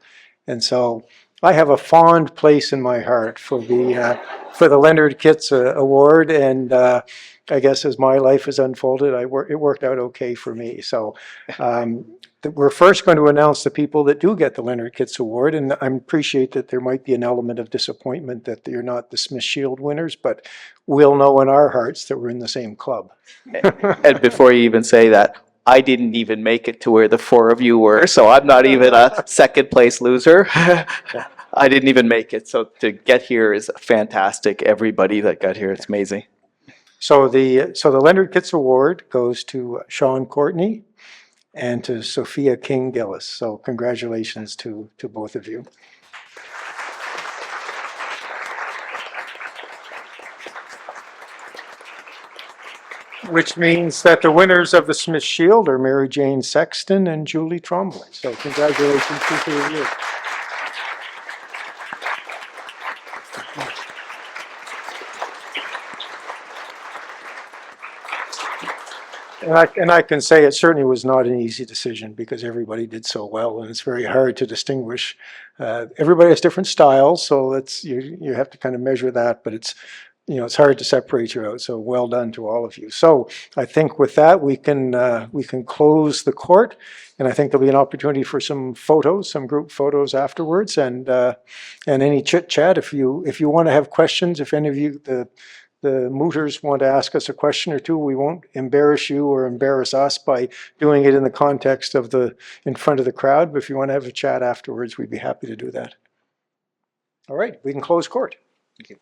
And so I have a fond place in my heart for the Leonard Kitts Award, and I guess as my life has unfolded, it worked out okay for me. So we're first going to announce the people that do get the Leonard Kitts Award, and I appreciate that there might be an element of disappointment that you're not the Smith Shield winners, but we'll know in our hearts that we're in the same club. And before you even say that, I didn't even make it to where the four of you were, so I'm not even a second place loser. I didn't even make it, so to get here is fantastic. Everybody that got here, it's amazing. So the Leonard Kitts Award goes to Sean Courtney and to Sophia King Gillis. So congratulations to both of you. Which means that the winners of the Smith Shield are Mary Jane Sexton and Julie Trombley. So congratulations to the two of you. And I can say it certainly was not an easy decision because everybody did so well, and it's very hard to distinguish. Everybody has different styles, so you have to kind of measure that, but it's hard to separate you out. So well done to all of you. So I think with that we can close the court, and I think there'll be an opportunity for some photos, some group photos afterwards, and any chit chat if you want to have questions. If any of you the Mooters want to ask us a question or two, we won't embarrass you or embarrass us by doing it in the context of in front of the crowd. But if you want to have a chat afterwards, we'd be happy to do that. All right, we can close court. Thank you.